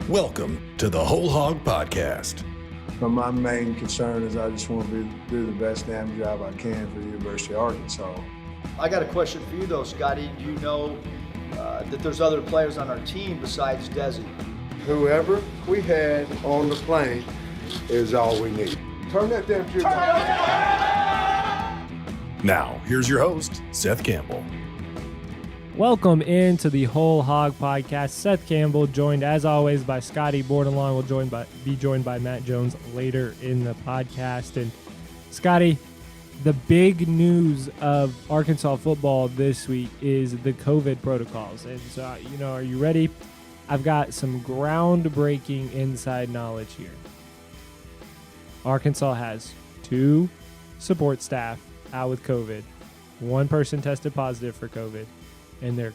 Welcome to the WholeHog Podcast. But my main concern is I just want to do the best damn job I can for the University of Arkansas. I got a question for you though, Scottie. Do you know that there's other players on our team besides Desi? Whoever we had on the plane is all we need. Turn that damn shit on. Now, here's your host, Seth Campbell. Welcome into the WholeHog Podcast. Seth Campbell, joined as always by Scottie. Bordelon will be joined by Matt Jones later in the podcast. And Scottie, the big news of Arkansas football this week is the COVID protocols. And so, are you ready? I've got some groundbreaking inside knowledge here. Arkansas has 2 support staff out with COVID. 1 person tested positive for COVID. And there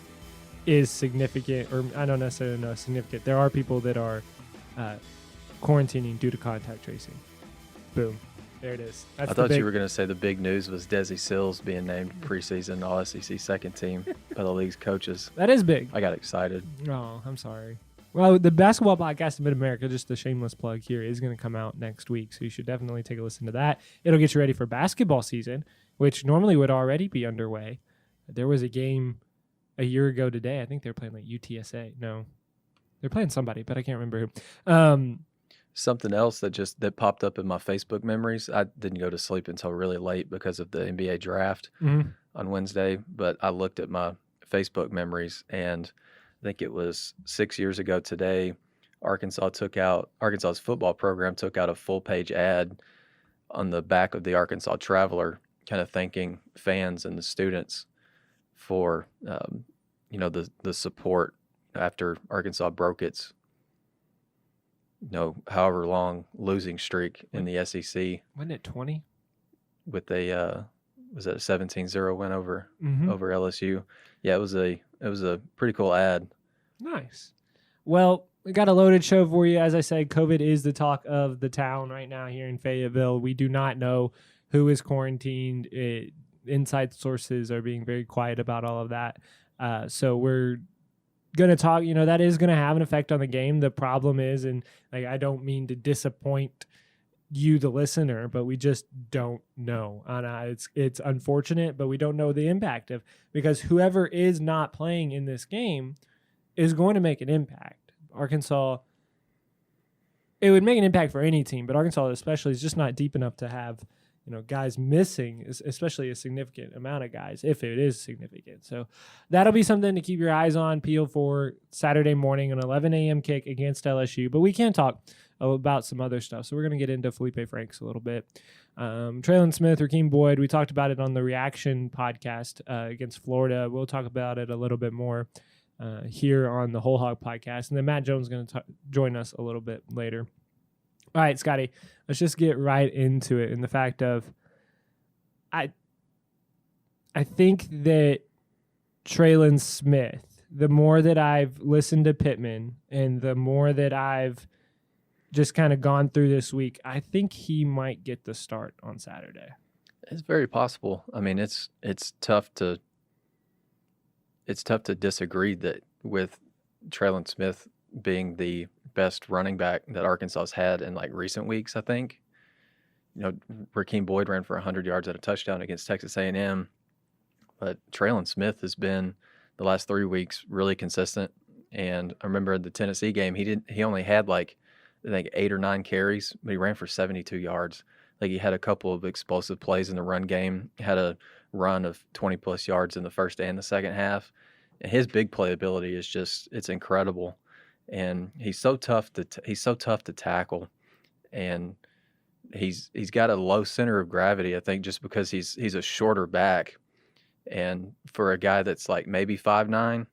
is significant, or I don't necessarily know significant, there are people that are quarantining due to contact tracing. Boom. There it is. I thought you were going to say the big news was Desi Sills being named preseason All-SEC second team by the league's coaches. That is big. I got excited. Oh, I'm sorry. Well, the Basketball Podcast in Mid-America, just a shameless plug here, is going to come out next week, so you should definitely take a listen to that. It'll get you ready for basketball season, which normally would already be underway. There was a game a year ago today. I think they're playing like UTSA. No, they're playing somebody, but I can't remember who. Something else that popped up in my Facebook memories. I didn't go to sleep until really late because of the NBA draft on Wednesday, but I looked at my Facebook memories, and I think it was 6 years ago today, Arkansas's football program took out a full-page ad on the back of the Arkansas Traveler, kind of thanking fans and the students for the support after Arkansas broke its however long losing streak in the SEC. Wasn't it 20? With a was that a 17-0 win over LSU? Yeah, it was a pretty cool ad. Nice. Well, we got a loaded show for you. As I said, COVID is the talk of the town right now here in Fayetteville. We do not know who is quarantined. Inside sources are being very quiet about all of that. So we're going to talk, that is going to have an effect on the game. The problem is, and I don't mean to disappoint you, the listener, but we just don't know. It's unfortunate, but we don't know the impact because whoever is not playing in this game is going to make an impact. Arkansas, it would make an impact for any team, but Arkansas especially is just not deep enough to have guys missing, especially a significant amount of guys, if it is significant. So that'll be something to keep your eyes on, peeled for Saturday morning, an 11 a.m. kick against LSU. But we can talk about some other stuff. So we're going to get into Felipe Franks a little bit. Traylon Smith, Rakeem Boyd, we talked about it on the Reaction podcast against Florida. We'll talk about it a little bit more here on the WholeHog Podcast. And then Matt Jones is going to join us a little bit later. All right, Scottie, let's just get right into it. And the fact of, I think that Traylon Smith, the more that I've listened to Pittman and the more that I've just kind of gone through this week, I think he might get the start on Saturday. It's very possible. I mean, it's tough to disagree that with Traylon Smith being the best running back that Arkansas's had in recent weeks. I think Rakeem Boyd ran for 100 yards at a touchdown against Texas A&M, but Traylon Smith has been the last 3 weeks really consistent. And I remember the Tennessee game, he only had I think 8 or 9 carries, but he ran for 72 yards. He had a couple of explosive plays in the run game. He had a run of 20 plus yards in the first and the second half. And his big playability is it's incredible. And he's so tough to tackle, and he's got a low center of gravity. I think just because he's a shorter back, and for a guy that's maybe 5'9",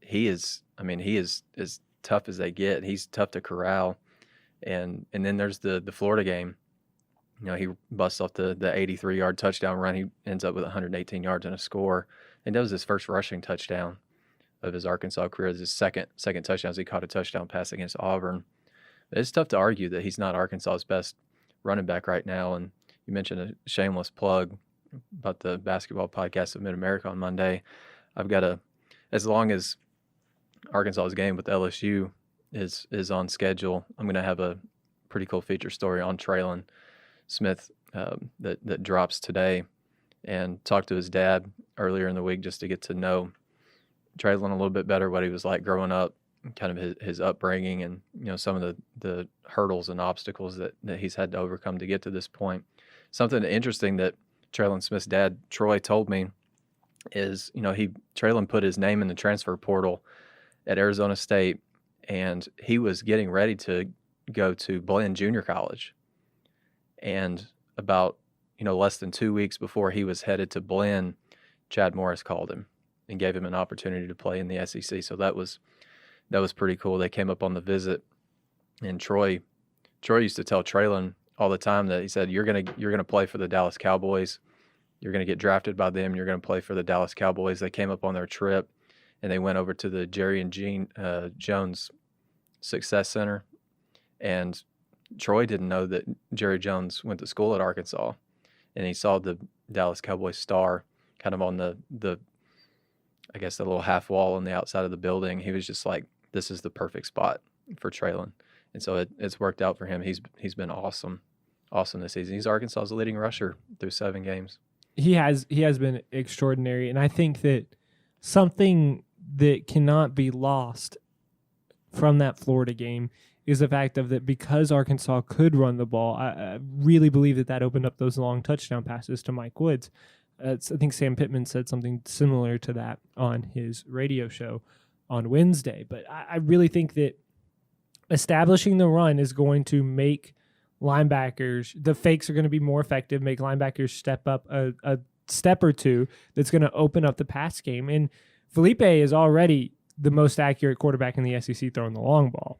he is as tough as they get. He's tough to corral, and then there's the Florida game. He busts off the 83-yard touchdown run. He ends up with 118 yards and a score, and that was his first rushing touchdown of his Arkansas career. His second touchdown. He caught a touchdown pass against Auburn. But it's tough to argue that he's not Arkansas's best running back right now. And you mentioned a shameless plug about the Basketball Podcast of Mid-America on Monday. As long as Arkansas's game with LSU is on schedule. I'm going to have a pretty cool feature story on Traylon Smith that drops today, and talked to his dad earlier in the week just to get to know Traylon a little bit better, what he was like growing up, kind of his upbringing, and some of the hurdles and obstacles that he's had to overcome to get to this point. Something interesting that Traylon Smith's dad, Troy, told me is, Traylon put his name in the transfer portal at Arizona State, and he was getting ready to go to Blinn Junior College. And about, less than 2 weeks before he was headed to Blinn, Chad Morris called him and gave him an opportunity to play in the SEC. So that was pretty cool. They came up on the visit, and Troy used to tell Traylon all the time that he said, you're gonna play for the Dallas Cowboys. You're gonna get drafted by them. You're gonna play for the Dallas Cowboys. They came up on their trip, and they went over to the Jerry and Gene Jones Success Center, and Troy didn't know that Jerry Jones went to school at Arkansas, and he saw the Dallas Cowboys star kind of on the I guess the little half wall on the outside of the building. He was just like, this is the perfect spot for Traylon. And so it's worked out for him. He's been awesome this season. He's Arkansas's leading rusher through 7 games. He has been extraordinary, and I think that something that cannot be lost from that Florida game is the fact of that because Arkansas could run the ball, I really believe that opened up those long touchdown passes to Mike Woods. I think Sam Pittman said something similar to that on his radio show on Wednesday. But I really think that establishing the run is going to make linebackers, the fakes are going to be more effective, make linebackers step up a step or two. That's going to open up the pass game. And Felipe is already the most accurate quarterback in the SEC throwing the long ball.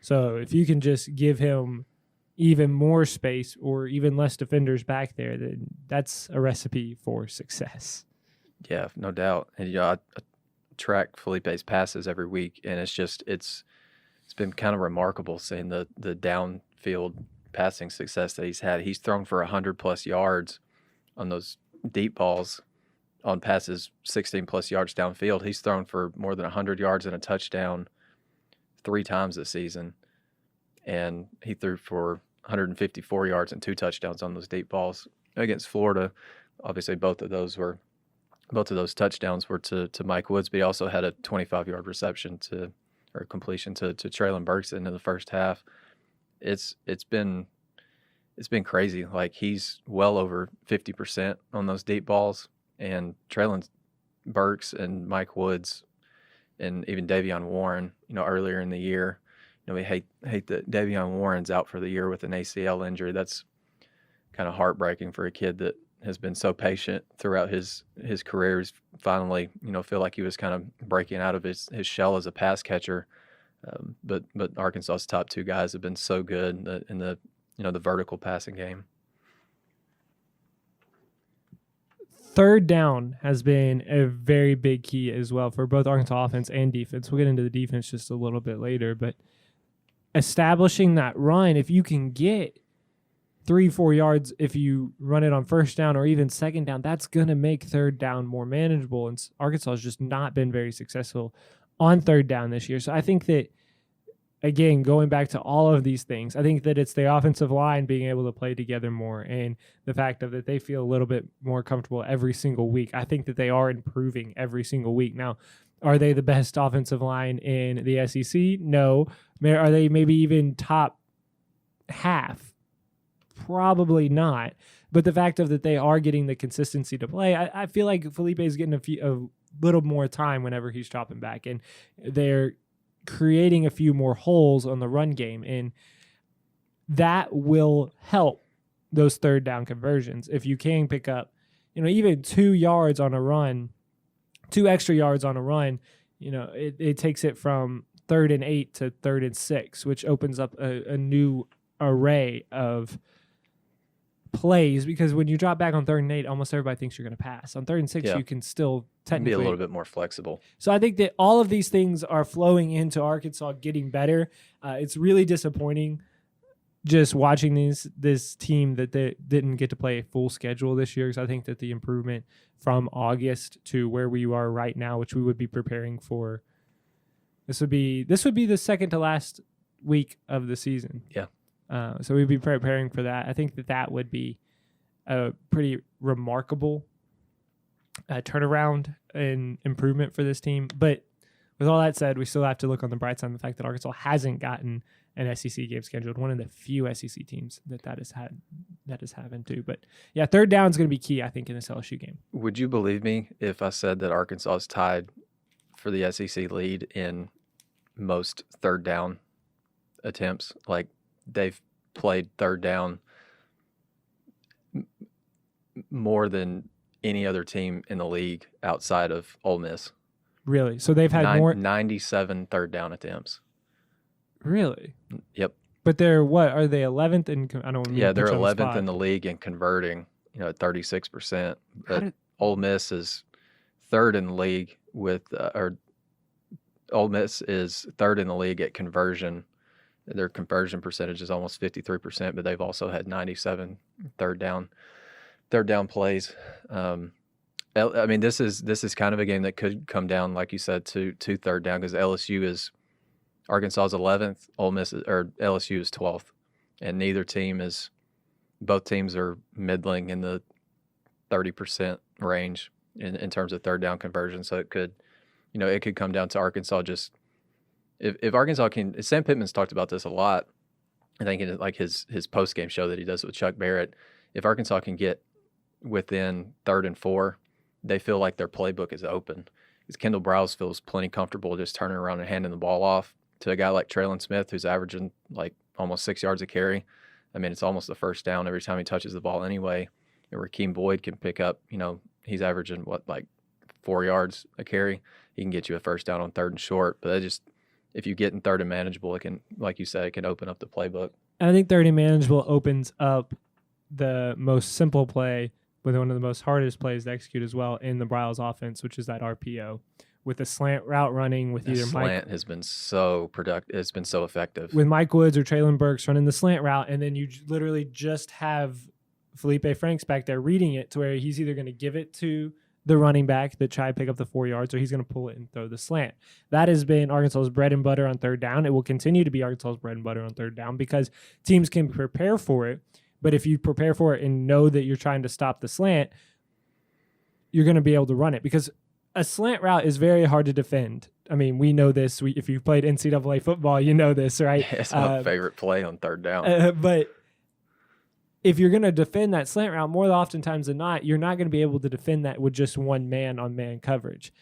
So if you can just give him even more space or even less defenders back there, then that's a recipe for success. Yeah, no doubt. And I track Felipe's passes every week, and it's been kind of remarkable seeing the downfield passing success that he's had. He's thrown for 100+ yards on those deep balls on passes 16+ yards downfield. He's thrown for more than 100 yards and a touchdown 3 times this season, and he threw for 154 yards and 2 touchdowns on those deep balls against Florida. Obviously, both of those touchdowns were to Mike Woods, but he also had a 25-yard reception completion to Traylon Burks in the first half. It's been crazy. Like, he's well over 50% on those deep balls, and Traylon Burks and Mike Woods and even Davion Warren, earlier in the year, we hate that Davion Warren's out for the year with an ACL injury. That's kind of heartbreaking for a kid that has been so patient throughout his career. He's finally, feel like he was kind of breaking out of his shell as a pass catcher. But Arkansas's top 2 guys have been so good in the vertical passing game. Third down has been a very big key as well for both Arkansas offense and defense. We'll get into the defense just a little bit later, but establishing that run, if you can get 3-4 yards, if you run it on first down or even second down, that's going to make third down more manageable. And Arkansas has just not been very successful on third down this year. So I think that, again, going back to all of these things, I think that it's the offensive line being able to play together more and the fact that they feel a little bit more comfortable every single week. I think that they are improving every single week. Now, are they the best offensive line in the SEC? No. Are they maybe even top half? Probably not. But the fact that they are getting the consistency to play, I feel like Felipe is getting a little more time whenever he's dropping back, and they're creating a few more holes on the run game, and that will help those third down conversions. If you can pick up, even 2 yards on a run, 2 extra yards on a run, it takes it from 3rd and 8 to 3rd and 6, which opens up a new array of plays, because when you drop back on 3rd and 8, almost everybody thinks you're going to pass. On 3rd and 6, you can still technically be a little bit more flexible. So I think that all of these things are flowing into Arkansas getting better. It's really disappointing just watching this team that they didn't get to play a full schedule this year, because I think that the improvement from August to where we are right now, which we would be preparing for This would be the second to last week of the season. Yeah. So we'd be preparing for that. I think that would be a pretty remarkable turnaround and improvement for this team. But with all that said, we still have to look on the bright side of the fact that Arkansas hasn't gotten an SEC game scheduled. One of the few SEC teams that has happened to. But yeah, third down is going to be key, I think, in this LSU game. Would you believe me if I said that Arkansas is tied for the SEC lead in most third down attempts? Like, they've played third down more than any other team in the league outside of Ole Miss. Really? So they've had more 97 third down attempts. Really? Yep. But they're what? Are they 11th in? I don't. Yeah, they're 11th in the league in converting. At 36%. But Ole Miss is third in the league Ole Miss is third in the league at conversion. Their conversion percentage is almost 53%, but they've also had 97 third down plays. I mean, this is kind of a game that could come down, like you said, to third down, because Arkansas is 11th, LSU is 12th, and both teams are middling in the 30% range in terms of third down conversion. So it could come down to Arkansas just if Arkansas can. Sam Pittman's talked about this a lot. I think in like his post game show that he does with Chuck Barrett. If Arkansas can get within 3rd and 4, they feel like their playbook is open. Because Kendall Browse feels plenty comfortable just turning around and handing the ball off to a guy like Traylon Smith, who's averaging like almost 6 yards a carry. I mean, it's almost the first down every time he touches the ball anyway. And Rakeem Boyd can pick up, he's averaging like 4 yards a carry. He can get you a first down on 3rd and short. But if you get in 3rd and manageable, it can, like you said, it can open up the playbook. I think 3rd and manageable opens up the most simple play with one of the most hardest plays to execute as well in the Briles offense, which is that RPO. With the slant route running with either slant has been so productive. It's been so effective. With Mike Woods or Traylon Burks running the slant route, and then you literally just have Felipe Franks back there reading it to where he's either going to give it to the running back that tried to pick up the 4 yards, or he's going to pull it and throw the slant. That has been Arkansas's bread and butter on third down. It will continue to be Arkansas's bread and butter on third down because teams can prepare for it. But if you prepare for it and know that you're trying to stop the slant, you're going to be able to run it because a slant route is very hard to defend. I mean, we know this. If you've played NCAA football, you know this, right? It's my favorite play on third down. But if you're going to defend that slant route, more oftentimes than not, you're not going to be able to defend that with just one man-on-man coverage.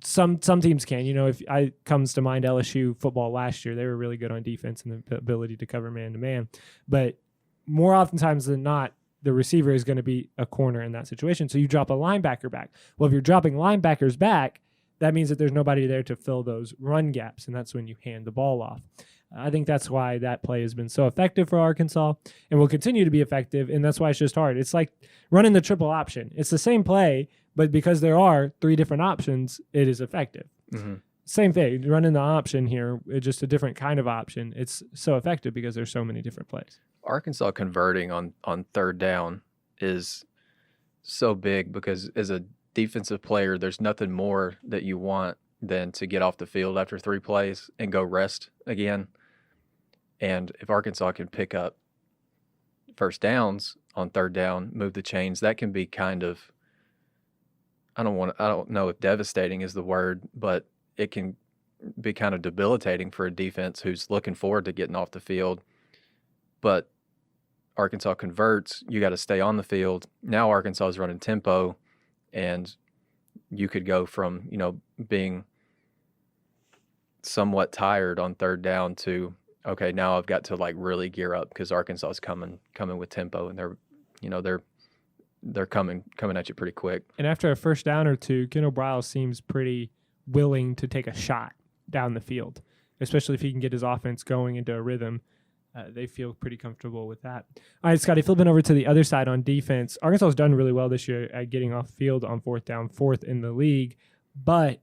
Some teams can. If comes to mind LSU football last year, they were really good on defense and the ability to cover man-to-man. But more oftentimes than not, the receiver is going to be a corner in that situation. So you drop a linebacker back. Well, if you're dropping linebackers back, that means that there's nobody there to fill those run gaps, and that's when you hand the ball off. I think that's why that play has been so effective for Arkansas and will continue to be effective, and that's why it's just hard. It's like running the triple option. It's the same play, but because there are 3 different options, it is effective. Mm-hmm. Same thing, running the option here, it's just a different kind of option. It's so effective because there's so many different plays. Arkansas converting on third down is so big because as a defensive player, there's nothing more that you want than to get off the field after 3 plays and go rest again. And if Arkansas can pick up first downs on third down, move the chains, that can be kind of, I don't know if devastating is the word, but it can be kind of debilitating for a defense who's looking forward to getting off the field. But Arkansas converts, you got to stay on the field. Now Arkansas is running tempo, and you could go from, being somewhat tired on third down to, okay, now I've got to like really gear up because Arkansas is coming with tempo, and they're coming at you pretty quick. And after a first down or 2, Kendall Briles seems pretty willing to take a shot down the field, especially if he can get his offense going into a rhythm. They feel pretty comfortable with that. All right, Scottie, flipping over to the other side on defense. Arkansas has done really well this year at getting off field on 4th down, 4th in the league, but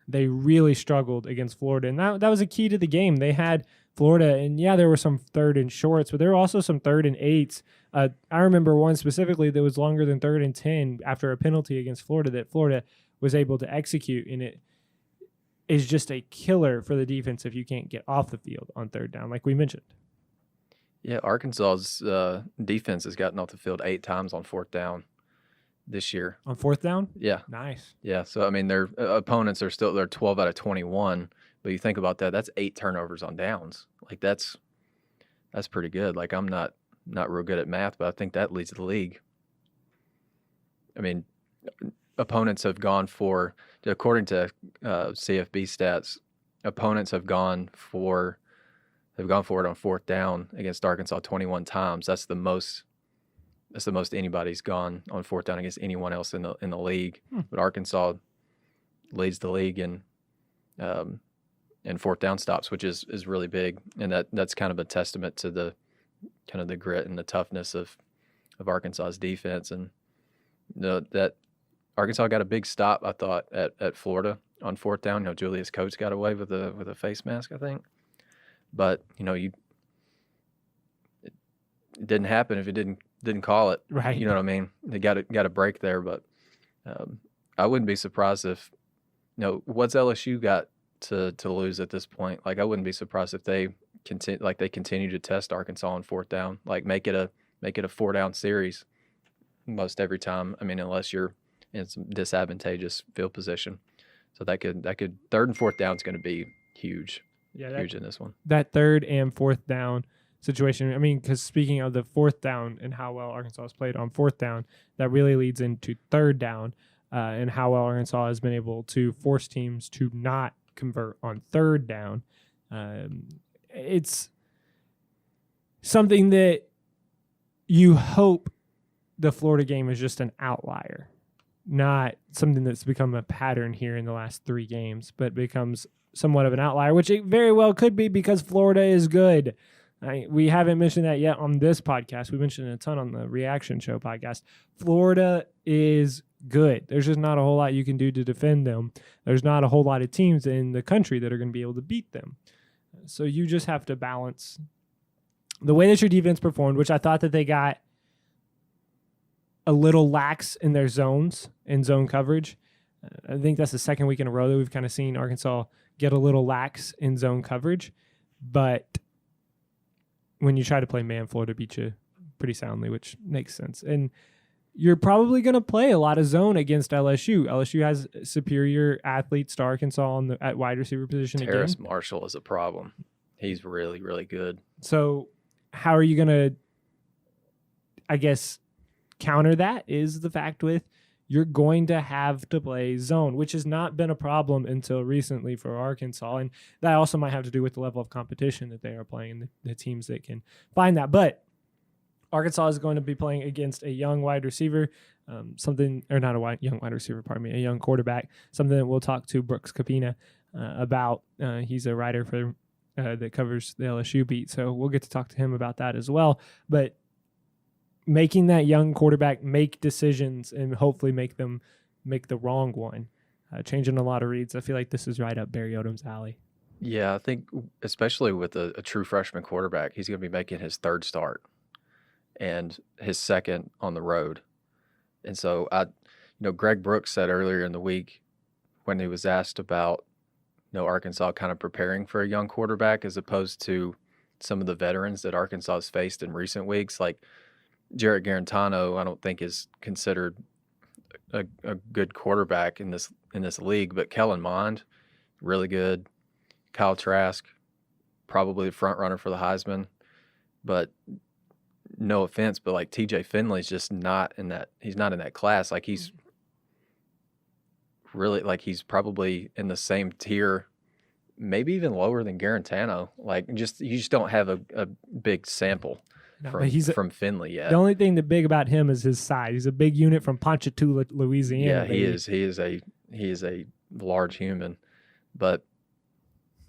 they really struggled against Florida. And that was a key to the game. They had Florida, and yeah, there were some 3rd and shorts, but there were also some 3rd and 8s. I remember one specifically that was longer than 3rd and 10 after a penalty against Florida that Florida was able to execute, and is just a killer for the defense if you can't get off the field on third down, like we mentioned. Yeah, Arkansas's defense has gotten off the field 8 times on fourth down this year. On fourth down? Yeah. Nice. Yeah, so, I mean, their opponents are they're 12 out of 21, but you think about that, that's 8 turnovers on downs. Like, that's pretty good. Like, I'm not real good at math, but I think that leads the league. I mean, opponents have gone for, according to CFB stats, opponents have gone for it on fourth down against Arkansas 21 times. That's the most anybody's gone on fourth down against anyone else in the league. But Arkansas leads the league in fourth down stops, which is really big, and that's kind of a testament to the kind of the grit and the toughness of Arkansas's defense. And that Arkansas got a big stop, I thought, at Florida on fourth down. Julius Coates got away with a face mask, I think. But it didn't happen if it didn't call it. Right. You know what I mean? They got a break there, but I wouldn't be surprised if what's LSU got to lose at this point. Like, I wouldn't be surprised if they continue to test Arkansas on fourth down, like make it a 4-down series most every time. I mean, unless you're in some disadvantageous field position. So that could third and fourth down is going to be huge. Yeah, huge in this one. That third and fourth down situation. I mean, because speaking of the fourth down and how well Arkansas has played on fourth down, that really leads into third down and how well Arkansas has been able to force teams to not convert on third down. It's something that you hope the Florida game is just an outlier, not something that's become a pattern here in the last 3 games, but becomes somewhat of an outlier, which it very well could be because Florida is good. We haven't mentioned that yet on this podcast. We mentioned it a ton on the Reaction Show podcast. Florida is good. There's just not a whole lot you can do to defend them. There's not a whole lot of teams in the country that are going to be able to beat them. So you just have to balance the way that your defense performed, which I thought that they got a little lax in their zones and zone coverage. I think that's the second week in a row that we've kind of seen Arkansas get a little lax in zone coverage. But when you try to play man, Florida beat you pretty soundly, which makes sense. And you're probably going to play a lot of zone against LSU. LSU has superior athletes to Arkansas at wide receiver position. Terrace Marshall is a problem. He's really, really good. So how are you going to, I guess, counter that is the fact with you're going to have to play zone, which has not been a problem until recently for Arkansas. And that also might have to do with the level of competition that they are playing and the teams that can find that. But Arkansas is going to be playing against a young wide receiver, a young quarterback, something that we'll talk to Brooks Kubena about. He's a writer for that covers the LSU beat, so we'll get to talk to him about that as well. But making that young quarterback make decisions and hopefully make them make the wrong one, changing a lot of reads. I feel like this is right up Barry Odom's alley. Yeah, I think especially with a true freshman quarterback, he's going to be making his 3rd start and his 2nd on the road. And so Greg Brooks said earlier in the week when he was asked about Arkansas kind of preparing for a young quarterback as opposed to some of the veterans that Arkansas has faced in recent weeks, like Jarrett Garantano, I don't think is considered a good quarterback in this league, but Kellen Mond, really good. Kyle Trask, probably the front runner for the Heisman, but no offense, but like TJ Finley's just not in that. He's not in that class. Like he's he's probably in the same tier, maybe even lower than Garantano. Like you just don't have a big sample. From Finley, yeah. The only thing that big about him is his size. He's a big unit from Ponchatoula, Louisiana. Yeah, he is. He is a large human. But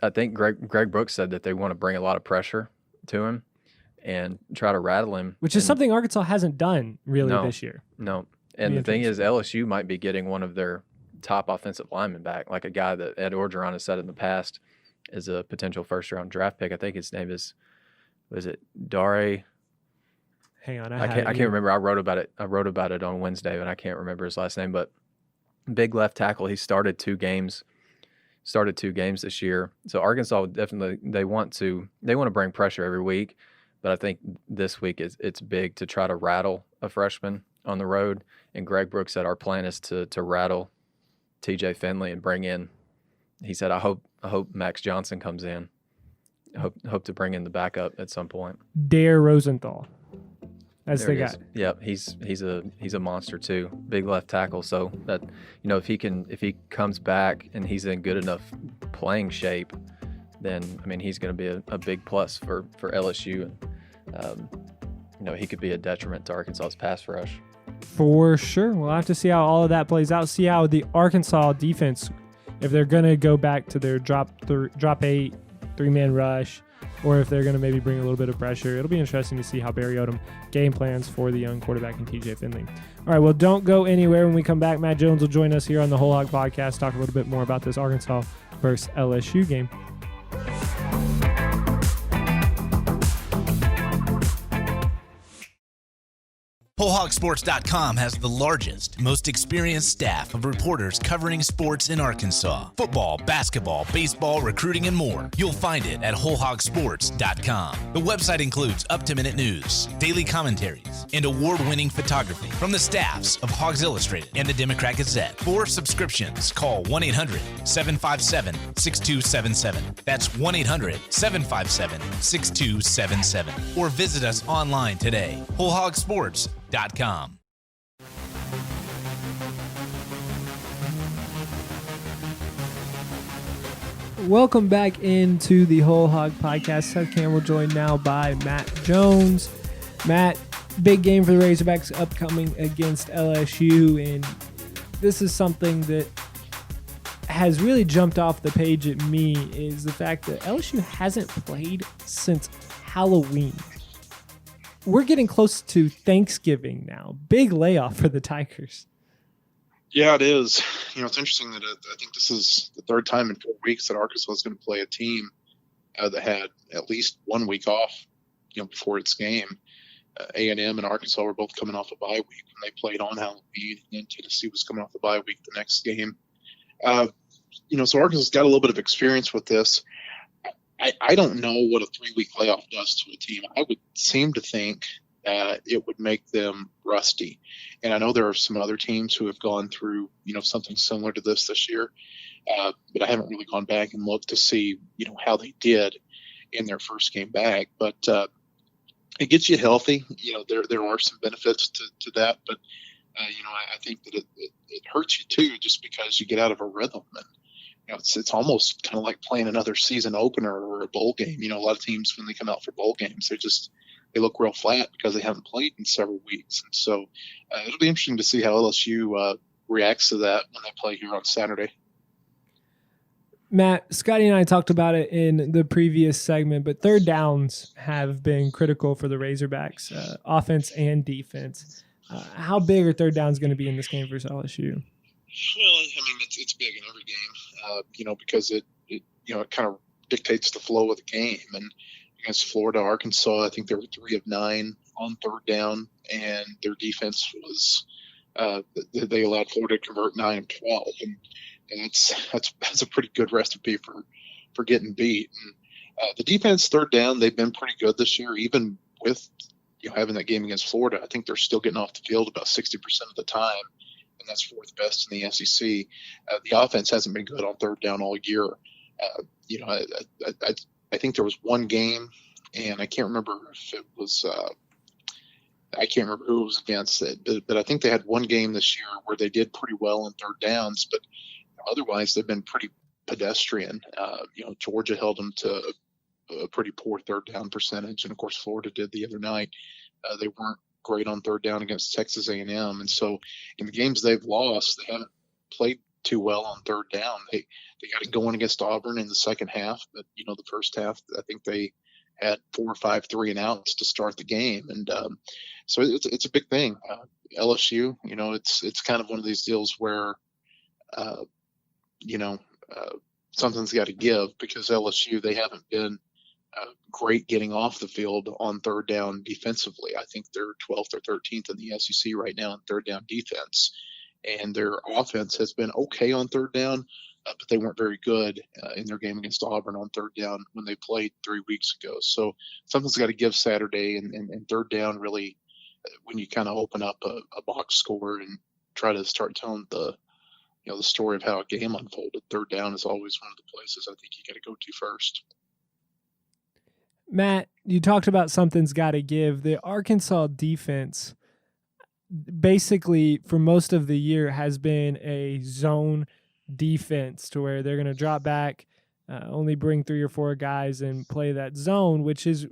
I think Greg Brooks said that they want to bring a lot of pressure to him and try to rattle him. Which is something Arkansas hasn't done really this year. No. And the thing is, LSU might be getting one of their top offensive linemen back, like a guy that Ed Orgeron has said in the past is a potential first-round draft pick. I think his name is it Dare? Hang on, I can't remember. I wrote about it on Wednesday, but I can't remember his last name. But big left tackle. He started 2 games started 2 games this year. So Arkansas definitely they want to bring pressure every week, but I think this week it's big to try to rattle a freshman on the road. And Greg Brooks said our plan is to rattle TJ Finley and bring in. He said I hope Max Johnson comes in. Hope to bring in the backup at some point. Dare Rosenthal. That's There the he guy. is. Yep, he's a monster too. Big left tackle. So that if he comes back and he's in good enough playing shape, then he's going to be a big plus for LSU, and he could be a detriment to Arkansas's pass rush. For sure. We'll have to see how all of that plays out. See how the Arkansas defense, if they're going to go back to their drop 8, 3-man rush, or if they're going to maybe bring a little bit of pressure. It'll be interesting to see how Barry Odom game plans for the young quarterback in TJ Finley. All right, well, don't go anywhere. When we come back, Matt Jones will join us here on the WholeHog Podcast, talk a little bit more about this Arkansas versus LSU game. WholeHogSports.com has the largest, most experienced staff of reporters covering sports in Arkansas. Football, basketball, baseball, recruiting, and more. You'll find it at WholeHogSports.com. The website includes up-to-minute news, daily commentaries, and award-winning photography from the staffs of Hogs Illustrated and the Democrat Gazette. For subscriptions, call 1-800-757-6277. That's 1-800-757-6277. Or visit us online today. WholeHogSports.com. Welcome back into the WholeHog Podcast. Seth Campbell joined now by Matt Jones. Matt, big game for the Razorbacks upcoming against LSU, and this is something that has really jumped off the page at me is the fact that LSU hasn't played since Halloween. We're getting close to Thanksgiving now. Big layoff for the Tigers. Yeah, it is. It's interesting that I think this is the third time in 4 weeks that Arkansas is going to play a team that had at least 1 week off, before its game. A&M and Arkansas were both coming off a bye week when they played on Halloween, and then Tennessee was coming off a bye week the next game. So Arkansas's got a little bit of experience with this. I don't know what a 3-week layoff does to a team. I would seem to think that it would make them rusty. And I know there are some other teams who have gone through, something similar to this year. But I haven't really gone back and looked to see, how they did in their first game back. But it gets you healthy. There are some benefits to that. But, I think that it hurts you too, just because you get out of a rhythm. And, it's almost kind of like playing another season opener or a bowl game. A lot of teams, when they come out for bowl games, they look real flat because they haven't played in several weeks. And so it'll be interesting to see how LSU reacts to that when they play here on Saturday. Matt, Scottie and I talked about it in the previous segment, but third downs have been critical for the Razorbacks, offense and defense. How big are third downs going to be in this game versus LSU? Well, it's big in every game, because it kind of dictates the flow of the game. And against Florida, Arkansas, I think they were 3 of 9 on third down, and their defense was they allowed Florida to convert 9 of 12, and that's a pretty good recipe for getting beat. And the defense third down, they've been pretty good this year, even with having that game against Florida. I think they're still getting off the field about 60% of the time, and that's 4th best in the SEC. The offense hasn't been good on third down all year. I think there was one game, and I can't remember if it was I can't remember who it was against, but I think they had one game this year where they did pretty well on third downs, but otherwise they've been pretty pedestrian. Georgia held them to a pretty poor third down percentage, and of course Florida did the other night. They weren't great on third down against Texas A&M, and so in the games they've lost, they haven't played too well on third down. They got it going against Auburn in the second half, but the first half I think they had 4 or 5 3-and-outs to start the game, and so it's a big thing. LSU, it's kind of one of these deals where something's got to give, because LSU, they haven't been great getting off the field on third down defensively. I think they're 12th or 13th in the SEC right now in third down defense, and their offense has been okay on third down, but they weren't very good in their game against Auburn on third down when they played 3 weeks ago. So something's got to give Saturday, and third down really, when you kind of open up a box score and try to start telling the story of how a game unfolded, third down is always one of the places I think you got to go to first. Matt, you talked about something's got to give. The Arkansas defense basically for most of the year has been a zone defense to where they're going to drop back, only bring 3 or 4 guys and play that zone, which is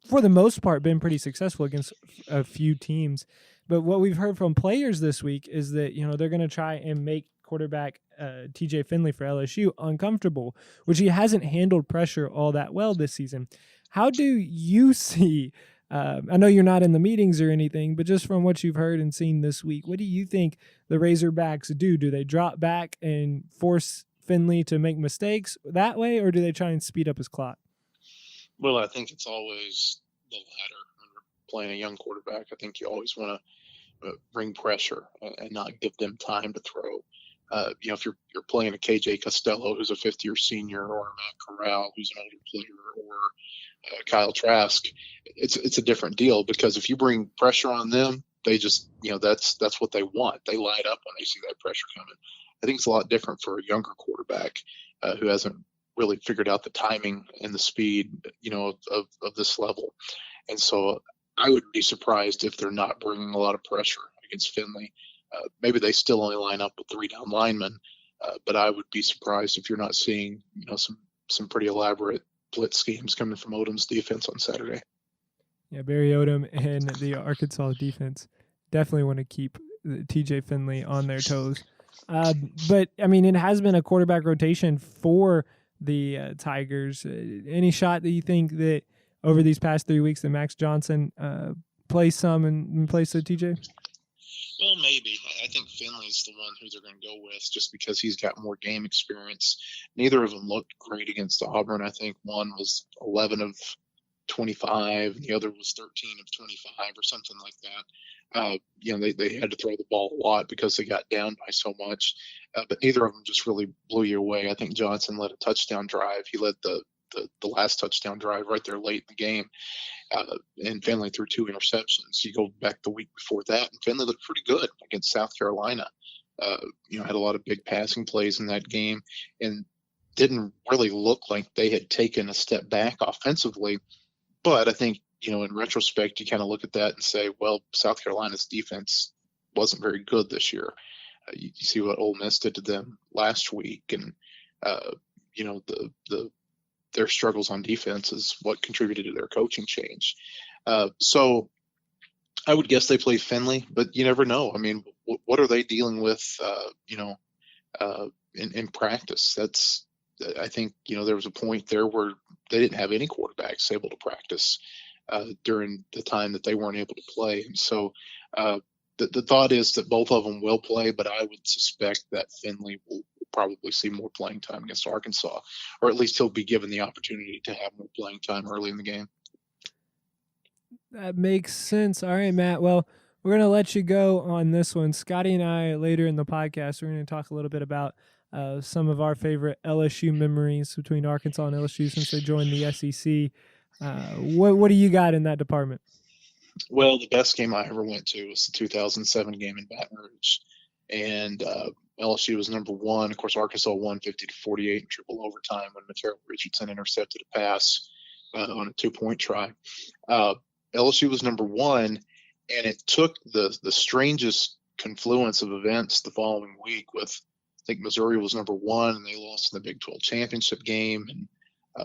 for the most part been pretty successful against a few teams. But what we've heard from players this week is that, they're going to try and make quarterback TJ Finley for LSU uncomfortable, which he hasn't handled pressure all that well this season. How do you see, I know you're not in the meetings or anything, but just from what you've heard and seen this week, what do you think the Razorbacks do? Do they drop back and force Finley to make mistakes that way, or do they try and speed up his clock? Well, I think it's always the latter. When you're playing a young quarterback, I think you always want to bring pressure and not give them time to throw. If you're playing a KJ Costello, who's a fifth-year senior, or a Matt Corral, who's an older player, or Kyle Trask, it's a different deal, because if you bring pressure on them, they just, that's what they want. They light up when they see that pressure coming. I think it's a lot different for a younger quarterback who hasn't really figured out the timing and the speed, of this level. And so I would be surprised if they're not bringing a lot of pressure against Finley. Maybe they still only line up with 3 down linemen, but I would be surprised if you're not seeing, some pretty elaborate blitz schemes coming from Odom's defense on Saturday. Yeah, Barry Odom and the Arkansas defense definitely want to keep TJ Finley on their toes. But, it has been a quarterback rotation for the Tigers. Any shot that you think that over these past 3 weeks that Max Johnson plays some in place of TJ? Well, maybe. I think Finley's the one who they're going to go with just because he's got more game experience. Neither of them looked great against Auburn. I think one was 11 of 25, and the other was 13 of 25 or something like that. They had to throw the ball a lot because they got down by so much, but neither of them just really blew you away. I think Johnson led a touchdown drive. He led the last touchdown drive right there late in the game. And Finley threw 2 interceptions. You go back the week before that, and Finley looked pretty good against South Carolina. Had a lot of big passing plays in that game and didn't really look like they had taken a step back offensively. But I think, in retrospect, you kind of look at that and say, well, South Carolina's defense wasn't very good this year. You see what Ole Miss did to them last week, and, their struggles on defense is what contributed to their coaching change. So I would guess they play Finley, but you never know. What are they dealing with, in practice? I think, there was a point there where they didn't have any quarterbacks able to practice during the time that they weren't able to play. And so the thought is that both of them will play, but I would suspect that Finley will probably see more playing time against Arkansas, or at least he'll be given the opportunity to have more playing time early in the game. That makes sense. All right, Matt. Well, we're going to let you go on this one. Scottie and I, later in the podcast, we're going to talk a little bit about some of our favorite LSU memories between Arkansas and LSU since they joined the SEC. What do you got in that department? Well, the best game I ever went to was the 2007 game in Baton Rouge, and LSU was number 1. Of course, Arkansas won 50-48 in triple overtime when Mateo Richardson intercepted a pass on a 2-point try. LSU was number 1, and it took the strangest confluence of events the following week with, I think Missouri was number 1, and they lost in the Big 12 championship game, and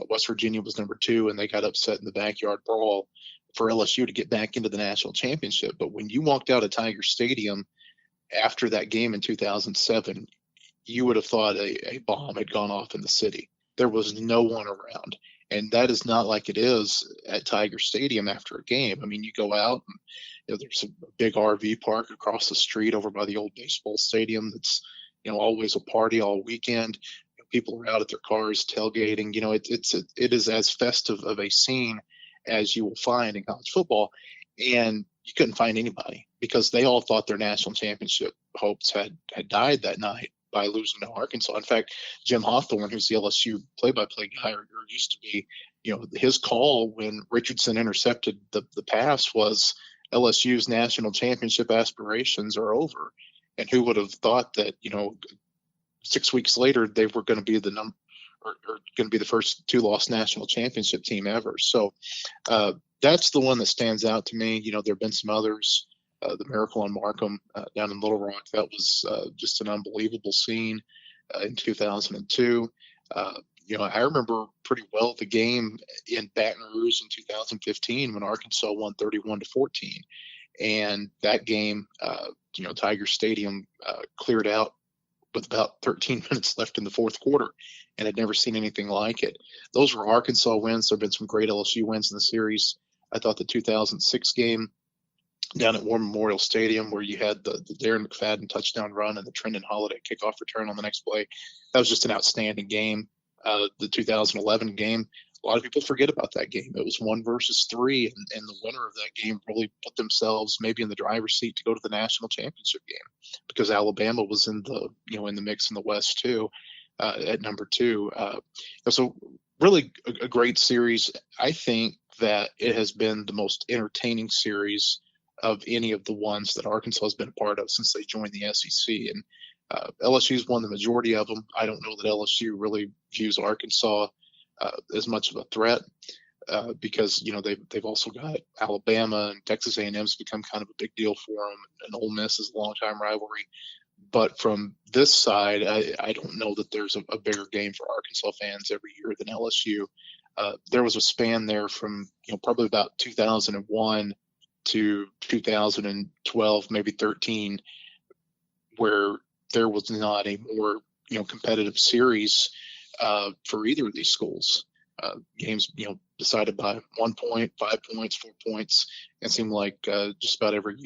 West Virginia was number 2, and they got upset in the backyard brawl for LSU to get back into the national championship. But when you walked out of Tiger Stadium after that game in 2007, you would have thought a bomb had gone off in the city. There was no one around. And that is not like it is at Tiger Stadium after a game. You go out and there's a big RV park across the street over by the old baseball stadium that's, always a party all weekend. People are out at their cars tailgating. It is as festive of a scene as you will find in college football. And you couldn't find anybody because they all thought their national championship hopes had died that night. by losing to Arkansas. In fact, Jim Hawthorne, who's the LSU play-by-play guy, or used to be, his call when Richardson intercepted the pass was LSU's national championship aspirations are over. And who would have thought that, 6 weeks later they were going to be the going to be the first 2-loss national championship team ever. So that's the one that stands out to me. There have been some others. The Miracle on Markham down in Little Rock, that was just an unbelievable scene in 2002. I remember pretty well the game in Baton Rouge in 2015 when Arkansas won 31-14. And that game, Tiger Stadium cleared out with about 13 minutes left in the fourth quarter, and I'd never seen anything like it. Those were Arkansas wins. There have been some great LSU wins in the series. I thought the 2006 game down at War Memorial Stadium, where you had the Darren McFadden touchdown run and the Trendon Holiday kickoff return on the next play, that was just an outstanding game. The 2011 game, a lot of people forget about that game. It was 1 versus 3, and the winner of that game really put themselves maybe in the driver's seat to go to the national championship game, because Alabama was in the in the mix in the West too, at number 2. So really a great series. I think that it has been the most entertaining series of any of the ones that Arkansas has been a part of since they joined the SEC. And LSU's won the majority of them. I don't know that LSU really views Arkansas as much of a threat because they've also got Alabama and Texas A&M's become kind of a big deal for them, and Ole Miss is a longtime rivalry. But from this side, I don't know that there's a bigger game for Arkansas fans every year than LSU. There was a span there from probably about 2001 to 2012, maybe 13, where there was not a more competitive series for either of these schools. Games decided by 1 point, 5 points, 4 points. It seemed like just about every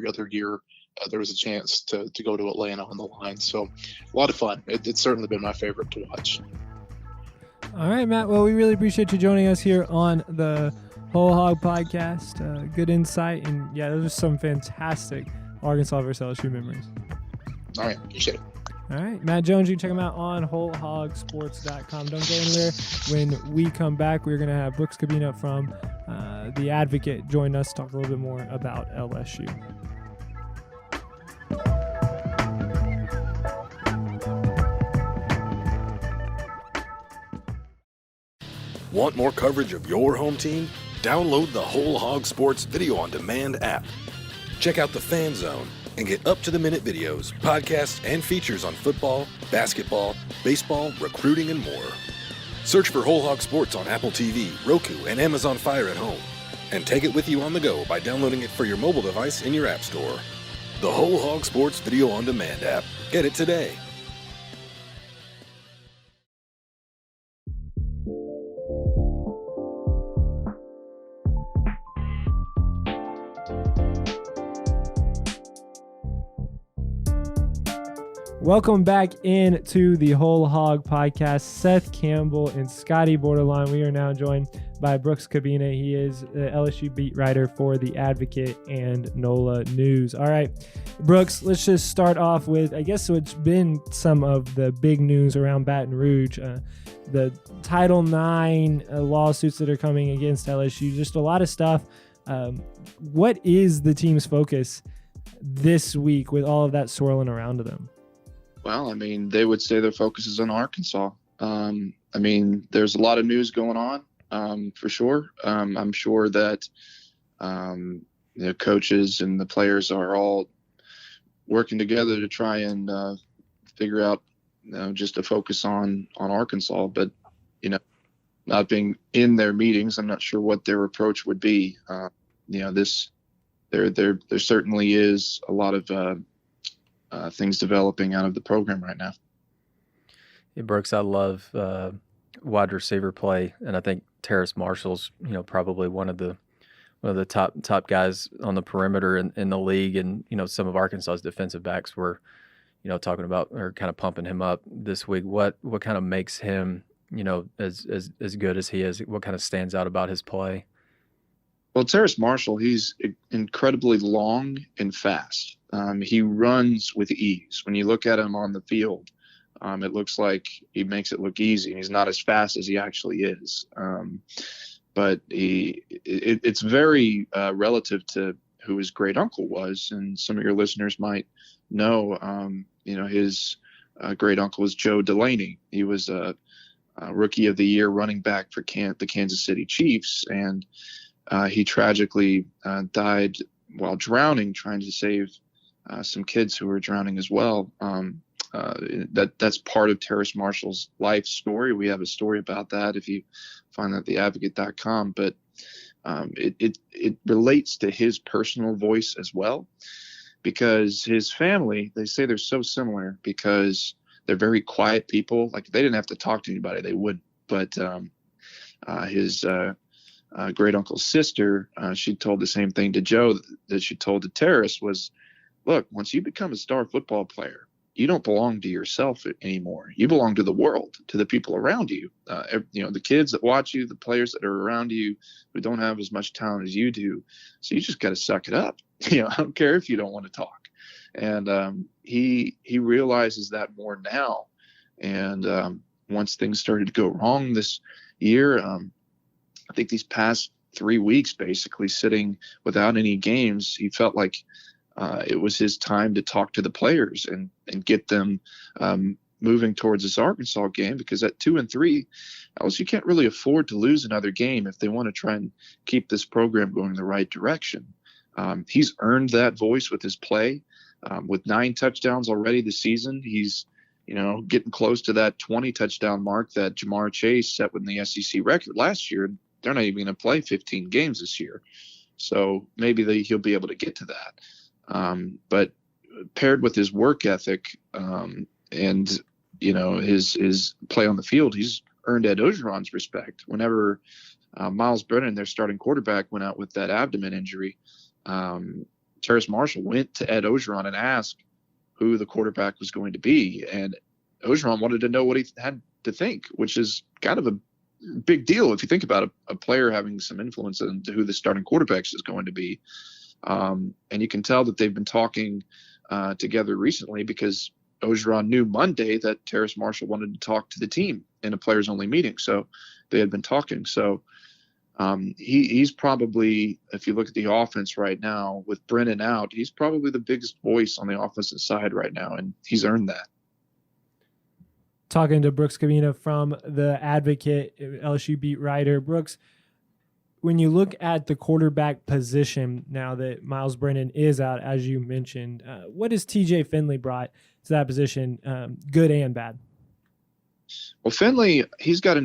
other year there was a chance to go to Atlanta on the line. So a lot of fun. It's certainly been my favorite to watch. All right, Matt. Well, we really appreciate you joining us here on the WholeHog Podcast. Good insight, and those are some fantastic Arkansas versus LSU memories. All right, appreciate it. All right, Matt Jones, you can check him out on WholeHogSports.com. Don't go anywhere. When we come back, we're going to have Brooks Kubena from The Advocate join us to talk a little bit more about LSU. Want more coverage of your home team? Download the WholeHog Sports Video on Demand app. Check out the Fan Zone and get up-to-the-minute videos, podcasts, and features on football, basketball, baseball, recruiting, and more. Search for WholeHog Sports on Apple TV, Roku, and Amazon Fire at home. And take it with you on the go by downloading it for your mobile device in your app store. The WholeHog Sports Video on Demand app. Get it today. Welcome back into the WholeHog Podcast. Seth Campbell and Scottie Bordelon. We are now joined by Brooks Kubena. He is the LSU beat writer for The Advocate and NOLA News. All right, Brooks, let's just start off with, I guess what's been some of the big news around Baton Rouge. The Title IX lawsuits that are coming against LSU, just a lot of stuff. What is the team's focus this week with all of that swirling around them? Well, they would say their focus is on Arkansas. There's a lot of news going on, for sure. I'm sure that the coaches and the players are all working together to try and figure out, just to focus on Arkansas. But, not being in their meetings, I'm not sure what their approach would be. There certainly is a lot of things developing out of the program right now. Yeah, Brooks, I love wide receiver play, and I think Terrace Marshall's probably one of the top guys on the perimeter in the league, and some of Arkansas's defensive backs were talking about or kind of pumping him up this week. What kind of makes him as good as he is? What kind of stands out about his play? Well, Terrace Marshall, he's incredibly long and fast. He runs with ease. When you look at him on the field, It looks like he makes it look easy, and he's not as fast as he actually is. But it's very relative to who his great uncle was, and some of your listeners might know. His great uncle was Joe Delaney. He was a Rookie of the Year running back for the Kansas City Chiefs, and he tragically died while drowning, trying to save some kids who were drowning as well. That's part of Terrace Marshall's life story. We have a story about that if you find that at theadvocate.com. But it relates to his personal voice as well, because his family, they say they're so similar because they're very quiet people. Like, they didn't have to talk to anybody, they would. But his great uncle's sister, she told the same thing to Joe that she told to Terrace was, look, once you become a star football player, you don't belong to yourself anymore. You belong to the world, to the people around you. The kids that watch you, the players that are around you who don't have as much talent as you do. So you just got to suck it up. I don't care if you don't want to talk. And he realizes that more now. And once things started to go wrong this year, I think these past 3 weeks, basically sitting without any games, he felt like it was his time to talk to the players and get them moving towards this Arkansas game, because at 2-3, LSU can't really afford to lose another game if they want to try and keep this program going in the right direction. He's earned that voice with his play. With 9 touchdowns already this season, he's getting close to that 20 touchdown mark that Jamar Chase set with the SEC record last year. They're not even going to play 15 games this year, so maybe he'll be able to get to that. But paired with his work ethic and his play on the field, he's earned Ed Ogeron's respect. Whenever Miles Brennan, their starting quarterback, went out with that abdomen injury, Terrace Marshall went to Ed Ogeron and asked who the quarterback was going to be, and Ogeron wanted to know what he had to think, which is kind of a big deal if you think about a player having some influence into who the starting quarterback is going to be. And you can tell that they've been talking together recently, because Ogeron knew Monday that Terrace Marshall wanted to talk to the team in a players-only meeting. So they had been talking. So he's probably, if you look at the offense right now with Brennan out, he's probably the biggest voice on the offensive side right now, and he's earned that. Talking to Brooks Kubena from The Advocate, LSU beat writer. Brooks, when you look at the quarterback position now that Miles Brennan is out, as you mentioned, what has TJ Finley brought to that position, good and bad? Well, Finley, he's got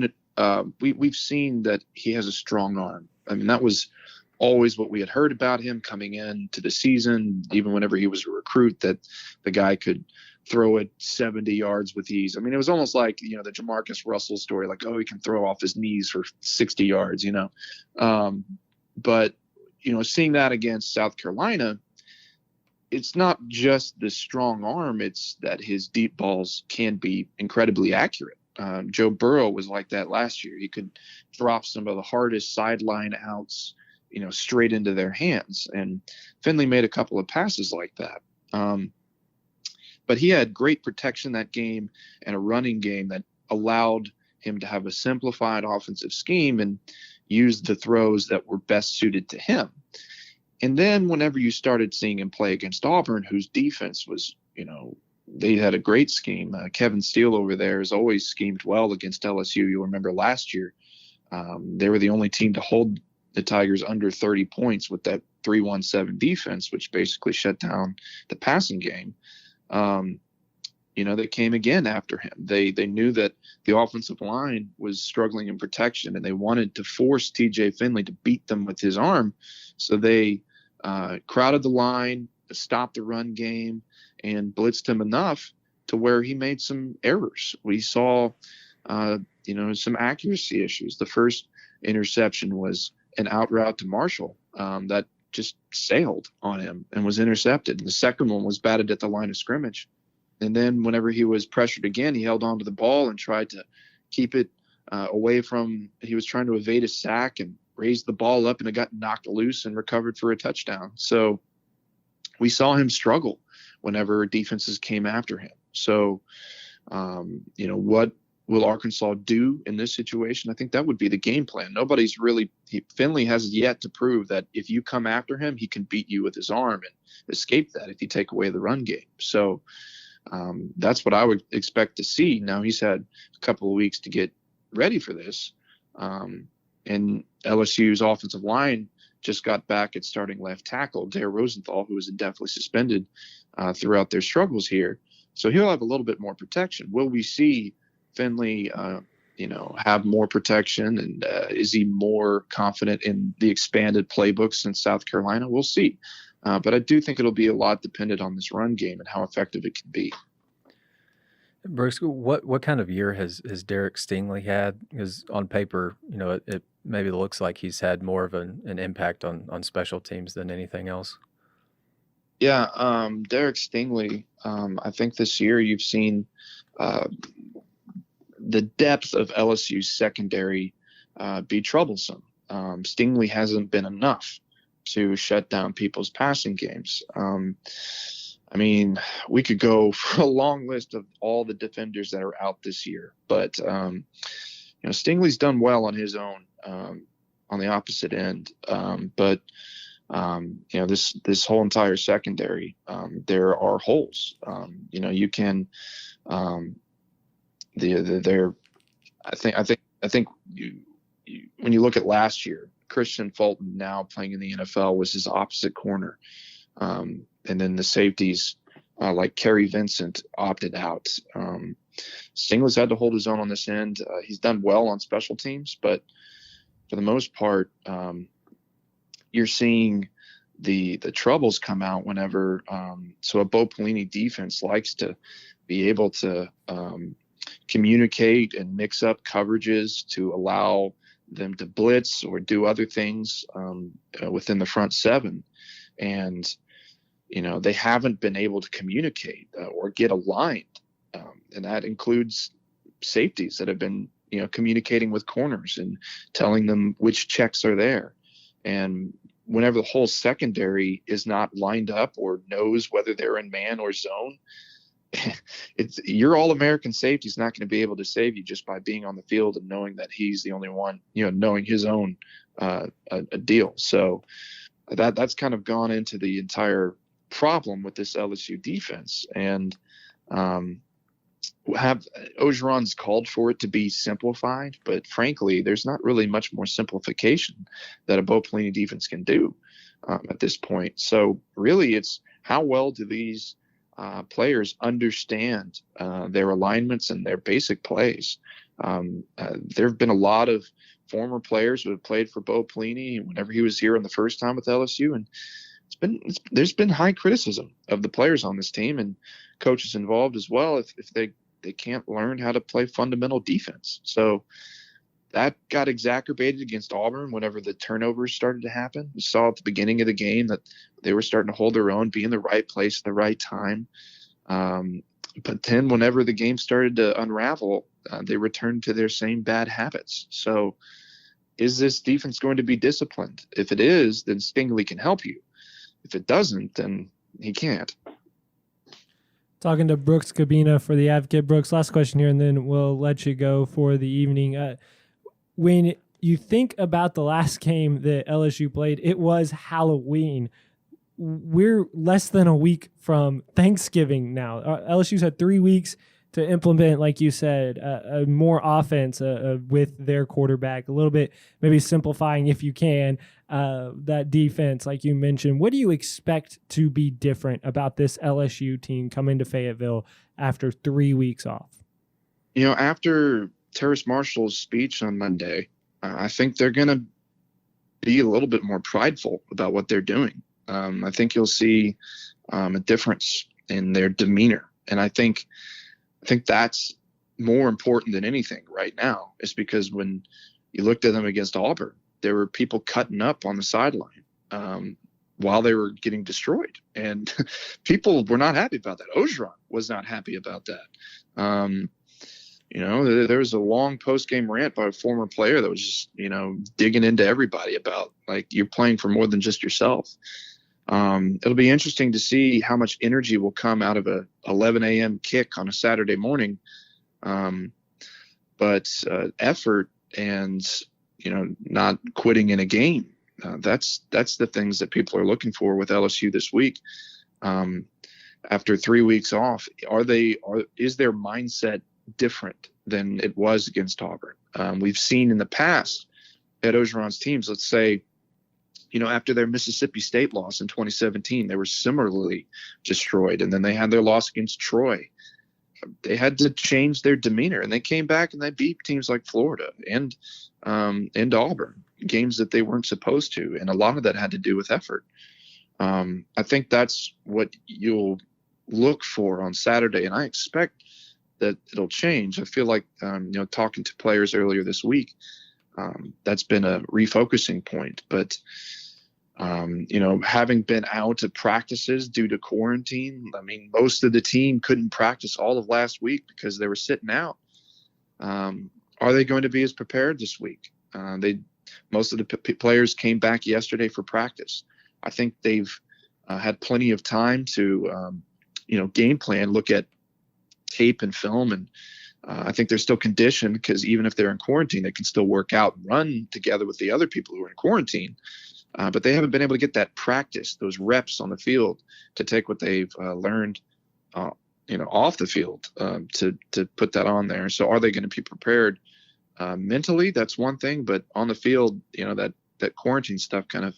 we've seen that he has a strong arm. I mean, that was always what we had heard about him coming into the season, even whenever he was a recruit, that the guy could throw it 70 yards with ease. I mean, it was almost like, the Jamarcus Russell story, like, oh, he can throw off his knees for 60 yards, But, seeing that against South Carolina, it's not just the strong arm, it's that his deep balls can be incredibly accurate. Joe Burrow was like that last year. He could drop some of the hardest sideline outs, straight into their hands. And Finley made a couple of passes like that. But he had great protection that game and a running game that allowed him to have a simplified offensive scheme and use the throws that were best suited to him. And then whenever you started seeing him play against Auburn, whose defense was, they had a great scheme. Kevin Steele over there has always schemed well against LSU. You'll remember last year, they were the only team to hold the Tigers under 30 points with that 3-1-7 defense, which basically shut down the passing game. They came again after him. They knew that the offensive line was struggling in protection, and they wanted to force TJ Finley to beat them with his arm. So they crowded the line, stopped the run game, and blitzed him enough to where he made some errors. We saw, some accuracy issues. The first interception was an out route to Marshall that just sailed on him and was intercepted. And the second one was batted at the line of scrimmage. And then whenever he was pressured again, he held on to the ball and tried to keep it away from – he was trying to evade a sack and raised the ball up, and it got knocked loose and recovered for a touchdown. So we saw him struggle whenever defenses came after him. So What will Arkansas do in this situation? I think that would be the game plan. Finley has yet to prove that if you come after him, he can beat you with his arm and escape that if you take away the run game. So that's what I would expect to see. Now he's had a couple of weeks to get ready for this. And LSU's offensive line just got back at starting left tackle, Dare Rosenthal, who was indefinitely suspended throughout their struggles here. So he'll have a little bit more protection. Will we see Finley, have more protection, and is he more confident in the expanded playbook since South Carolina? We'll see. But I do think it'll be a lot dependent on this run game and how effective it can be. Brooks, what kind of year has Derek Stingley had? Because on paper, it maybe looks like he's had more of an impact on special teams than anything else. Yeah, Derek Stingley, I think this year you've seen the depth of LSU's secondary be troublesome. Stingley hasn't been enough to shut down people's passing games. We could go for a long list of all the defenders that are out this year, but Stingley's done well on his own on the opposite end. This whole entire secondary, there are holes. You can. I think when you look at last year, Christian Fulton, now playing in the NFL, was his opposite corner. And then the safeties like Kerry Vincent opted out. Stingley's had to hold his own on this end. He's done well on special teams, but for the most part, you're seeing the troubles come out whenever so a Bo Pelini defense likes to be able to communicate and mix up coverages to allow them to blitz or do other things within the front seven. And, they haven't been able to communicate or get aligned. And that includes safeties that have been, communicating with corners and telling them which checks are there. And whenever the whole secondary is not lined up or knows whether they're in man or zone, your all-American safety is not going to be able to save you just by being on the field and knowing that he's the only one, knowing his own a deal. So that's kind of gone into the entire problem with this LSU defense. And Orgeron's called for it to be simplified, but frankly, there's not really much more simplification that a Bo Pelini defense can do at this point. So really, it's how well do these players understand their alignments and their basic plays. There have been a lot of former players who have played for Bo Pelini whenever he was here in the first time with LSU, and there's been high criticism of the players on this team and coaches involved as well if they can't learn how to play fundamental defense. So that got exacerbated against Auburn whenever the turnovers started to happen. We saw at the beginning of the game that they were starting to hold their own, be in the right place at the right time. But then whenever the game started to unravel, they returned to their same bad habits. So is this defense going to be disciplined? If it is, then Stingley can help you. If it doesn't, then he can't. Talking to Brooks Kubena for The Advocate. Brooks, last question here, and then we'll let you go for the evening. When you think about the last game that LSU played, it was Halloween. We're less than a week from Thanksgiving now. LSU's had 3 weeks to implement, like you said, more offense with their quarterback, a little bit maybe simplifying, if you can, that defense, like you mentioned. What do you expect to be different about this LSU team coming to Fayetteville after 3 weeks off? After Terrace Marshall's speech on Monday, I think they're going to be a little bit more prideful about what they're doing. I think you'll see a difference in their demeanor. And I think that's more important than anything right now, is because when you looked at them against Auburn, there were people cutting up on the sideline while they were getting destroyed. And people were not happy about that. Orgeron was not happy about that. There was a long post-game rant by a former player that was just, digging into everybody about, like, you're playing for more than just yourself. It'll be interesting to see how much energy will come out of a 11 a.m. kick on a Saturday morning. But effort and, not quitting in a game, that's the things that people are looking for with LSU this week. After 3 weeks off, is their mindset different than it was against Auburn? We've seen in the past at Orgeron's teams, let's say, after their Mississippi State loss in 2017, they were similarly destroyed. And then they had their loss against Troy. They had to change their demeanor, and they came back and they beat teams like Florida and Auburn, games that they weren't supposed to. And a lot of that had to do with effort. I think that's what you'll look for on Saturday, and I expect that it'll change. I feel like, talking to players earlier this week, that's been a refocusing point. But, having been out of practices due to quarantine, most of the team couldn't practice all of last week because they were sitting out. Are they going to be as prepared this week? Most of the players came back yesterday for practice. I think they've had plenty of time to, game plan, look at tape and film. And I think they're still conditioned because even if they're in quarantine, they can still work out and run together with the other people who are in quarantine. But they haven't been able to get that practice, those reps on the field to take what they've learned, off the field to put that on there. So are they going to be prepared mentally? That's one thing. But on the field, that quarantine stuff kind of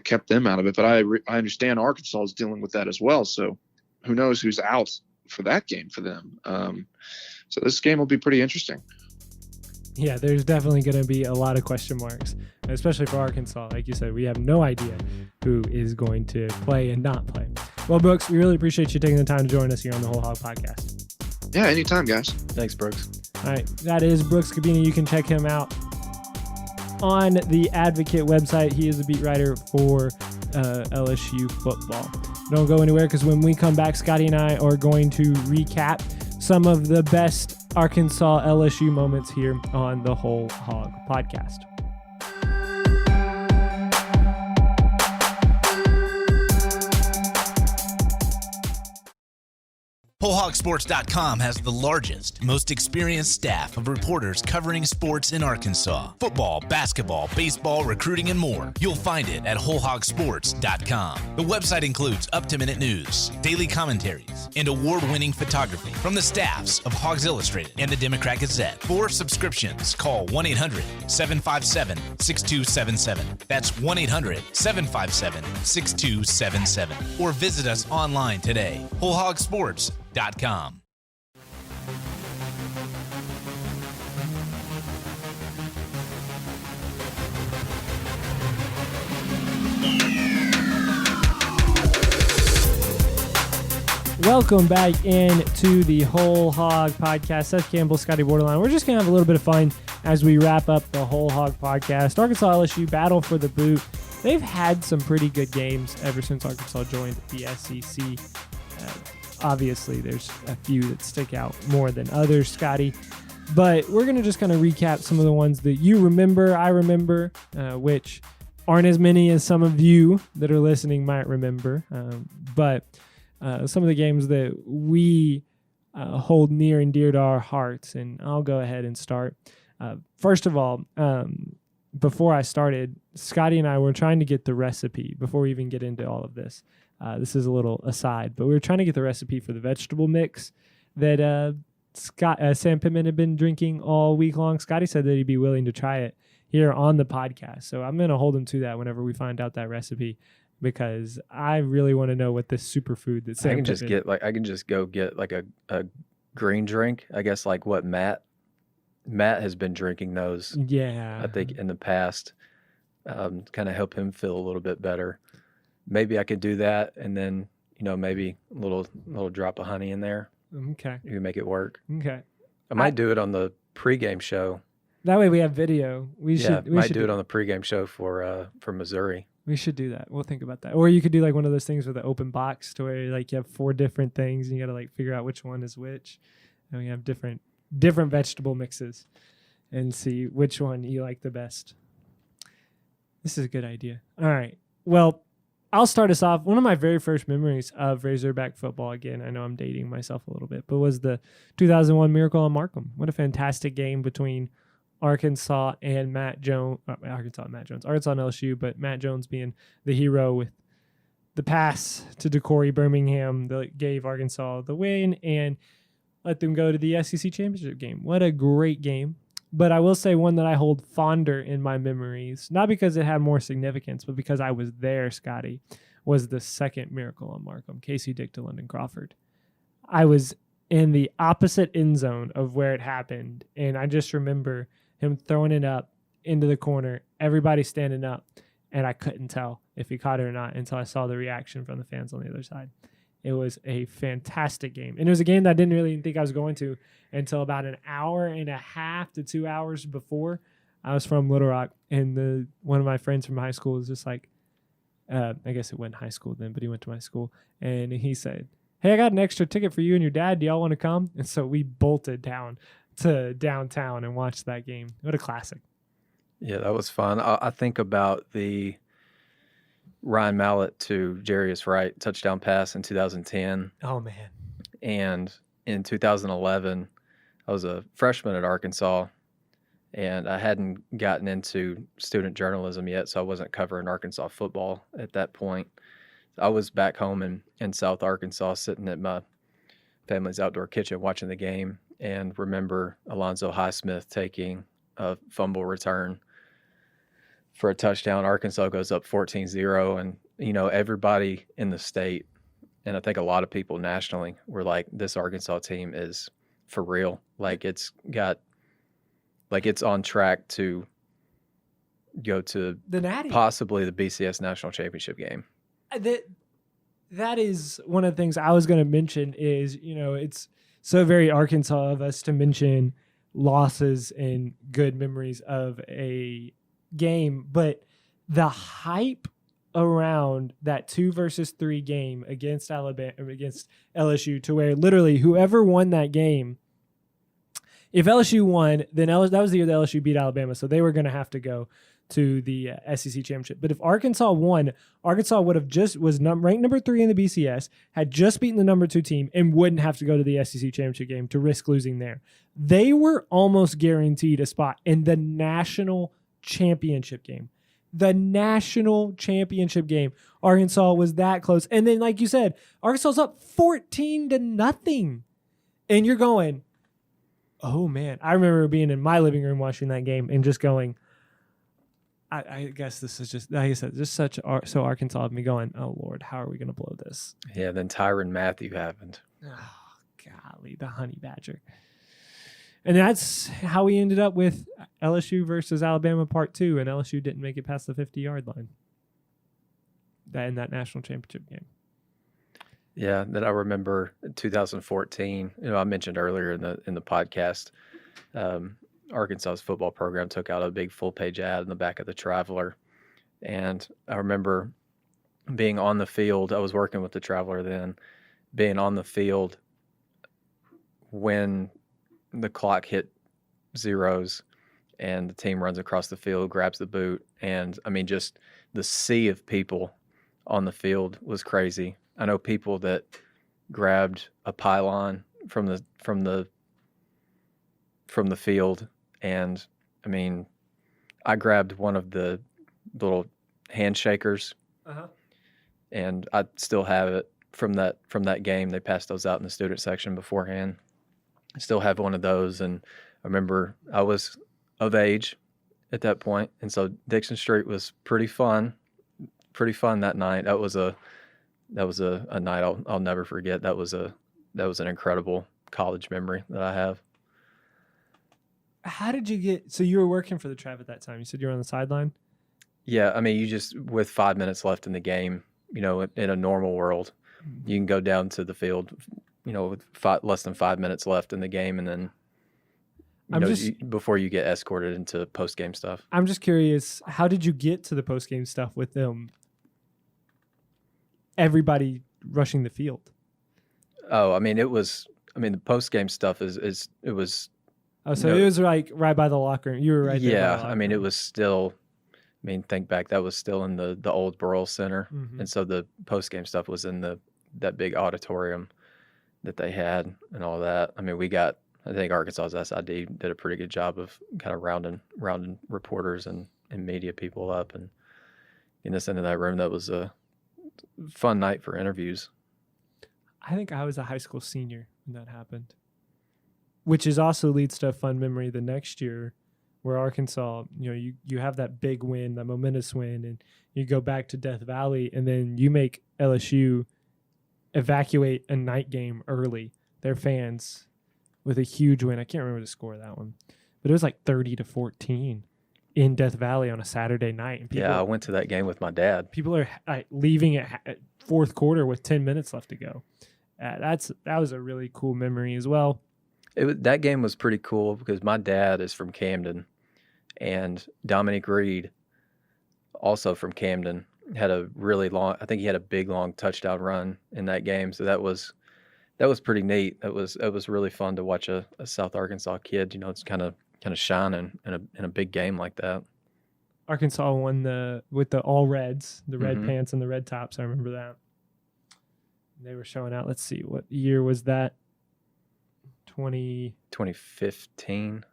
kept them out of it. But I understand Arkansas is dealing with that as well. So who knows who's out for that game for them. So this game will be pretty interesting. Yeah, there's definitely going to be a lot of question marks, especially for Arkansas. Like you said, we have no idea who is going to play and not play. Well, Brooks, we really appreciate you taking the time to join us here on the WholeHog Podcast. Yeah, anytime, guys. Thanks, Brooks. All right, that is Brooks Kubena. You can check him out on the Advocate website. He is a beat writer for LSU football. Don't go anywhere, because when we come back, Scottie and I are going to recap some of the best Arkansas LSU moments here on the WholeHog Podcast. WholeHogSports.com has the largest, most experienced staff of reporters covering sports in Arkansas. Football, basketball, baseball, recruiting, and more. You'll find it at WholeHogSports.com. The website includes up-to-minute news, daily commentaries, and award-winning photography from the staffs of Hogs Illustrated and the Democrat Gazette. For subscriptions, call 1-800-757-6277. That's 1-800-757-6277. Or visit us online today. WholeHogSports.com. Welcome back into the WholeHog Podcast. Seth Campbell, Scottie, Bordelon. We're just going to have a little bit of fun as we wrap up the WholeHog Podcast. Arkansas LSU battle for the boot. They've had some pretty good games ever since Arkansas joined the SEC. Obviously, there's a few that stick out more than others, Scottie. But we're going to just kind of recap some of the ones that you remember, I remember, which aren't as many as some of you that are listening might remember. But some of the games that we hold near and dear to our hearts. And I'll go ahead and start. First of all, before I started, Scottie and I were trying to get the recipe before we even get into all of this. This is a little aside, but we were trying to get the recipe for the vegetable mix that Sam Pittman had been drinking all week long. Scottie said that he'd be willing to try it here on the podcast. So I'm going to hold him to that whenever we find out that recipe, because I really want to know what this superfood that Sam I can just go get like a green drink. I guess like what Matt has been drinking those. Yeah. I think in the past, kind of help him feel a little bit better. Maybe I could do that, and then maybe a little drop of honey in there. Okay. You can make it work. Okay. I might do it on the pregame show. That way we have video. We should do it on the pregame show for Missouri. We should do that. We'll think about that. Or you could do like one of those things with an open box to where like you have 4 different things and you got to like figure out which one is which. And we have different vegetable mixes and see which one you like the best. This is a good idea. All right. Well, I'll start us off. One of my very first memories of Razorback football, again, I know I'm dating myself a little bit, but was the 2001 Miracle on Markham. What a fantastic game between Arkansas and Matt Jones. Arkansas and LSU, but Matt Jones being the hero with the pass to DeCorey Birmingham that gave Arkansas the win and let them go to the SEC championship game. What a great game. But I will say one that I hold fonder in my memories, not because it had more significance, but because I was there, Scottie, was the second Miracle on Markham, Casey Dick to London Crawford. I was in the opposite end zone of where it happened, and I just remember him throwing it up into the corner, everybody standing up, and I couldn't tell if he caught it or not until I saw the reaction from the fans on the other side. It was a fantastic game. And it was a game that I didn't really think I was going to until about an hour and a half to 2 hours before. I was from Little Rock, and one of my friends from high school was just like, I guess it wasn't high school then, but he went to my school. And he said, "Hey, I got an extra ticket for you and your dad. Do y'all want to come?" And so we bolted down to downtown and watched that game. What a classic. Yeah, that was fun. I think about the Ryan Mallett to Jarius Wright touchdown pass in 2010. Oh, man. And in 2011, I was a freshman at Arkansas, and I hadn't gotten into student journalism yet, so I wasn't covering Arkansas football at that point. I was back home in South Arkansas sitting at my family's outdoor kitchen watching the game and remember Alonzo Highsmith taking a fumble return for a touchdown. Arkansas goes up 14-0, and, everybody in the state, and I think a lot of people nationally were like, this Arkansas team is for real. Like, it's on track to go to the Natty, possibly the BCS National Championship game. That is one of the things I was going to mention is, it's so very Arkansas of us to mention losses and good memories of a game, but the hype around that 2-3 game against LSU, to where literally whoever won that game, if LSU won, then that was the year that LSU beat Alabama, so they were going to have to go to the SEC championship. But if Arkansas won, Arkansas would have ranked number 3 in the BCS, had just beaten the number 2 team, and wouldn't have to go to the SEC championship game to risk losing there. They were almost guaranteed a spot in the national championship game. The national championship game. Arkansas was that close. And then, like you said, Arkansas's up 14-0. And you're going, oh, man. I remember being in my living room watching that game and just going, I guess this is just, like I said, just so Arkansas of me going, oh, Lord, how are we going to blow this? Yeah, then Tyrann Mathieu happened. Oh, golly, the honey badger. And that's how we ended up with LSU versus Alabama Part 2, and LSU didn't make it past the 50-yard line in that national championship game. Yeah, then I remember 2014. I mentioned earlier in the podcast, Arkansas's football program took out a big full-page ad in the back of the Traveler, and I remember being on the field. I was working with the Traveler then, being on the field when the clock hit zeros and the team runs across the field, grabs the boot, and just the sea of people on the field was crazy. I know people that grabbed a pylon from the field, and I grabbed one of the little handshakers, and I still have it from that game. They passed those out in the student section beforehand. I still have one of those, and I remember I was of age at that point, and so Dixon Street was pretty fun that night. That was a night I'll never forget. That was an incredible college memory that I have. How did you get? So you were working for the Trav at that time. You said you were on the sideline. Yeah, you just, with 5 minutes left in the game, in a normal world, you can go down to the field, with less than 5 minutes left in the game, and then before you get escorted into post-game stuff. I'm just curious, how did you get to the post-game stuff with them? Everybody rushing the field. Oh, it was. The post-game stuff it was. Oh, so it was like right by the locker room. You were right there. Yeah, it was still. I mean, think back, that was still in the old Burrell Center, Mhm. and so the post game stuff was in that big auditorium that they had and all that. I mean, I think Arkansas's SID did a pretty good job of kind of rounding reporters and media people up and getting us into that room. That was a fun night for interviews. I think I was a high school senior when that happened, which is also leads to a fun memory the next year where Arkansas, you have that big win, that momentous win, and you go back to Death Valley, and then you make LSU evacuate a night game early, their fans, with a huge win. I can't remember the score of that one, but it was like 30-14 in Death Valley on a Saturday night. And I went to that game with my dad. People are leaving at fourth quarter with 10 minutes left to go. That was a really cool memory as well. That game was pretty cool because my dad is from Camden, and Dominic Reed, also from Camden, had a really long. I think he had a big long touchdown run in that game. So that was pretty neat. It was really fun to watch a South Arkansas kid. It's kind of shining in a big game like that. Arkansas won with the all reds, the red pants and the red tops. I remember that. They were showing out. Let's see, what year was that? 2015.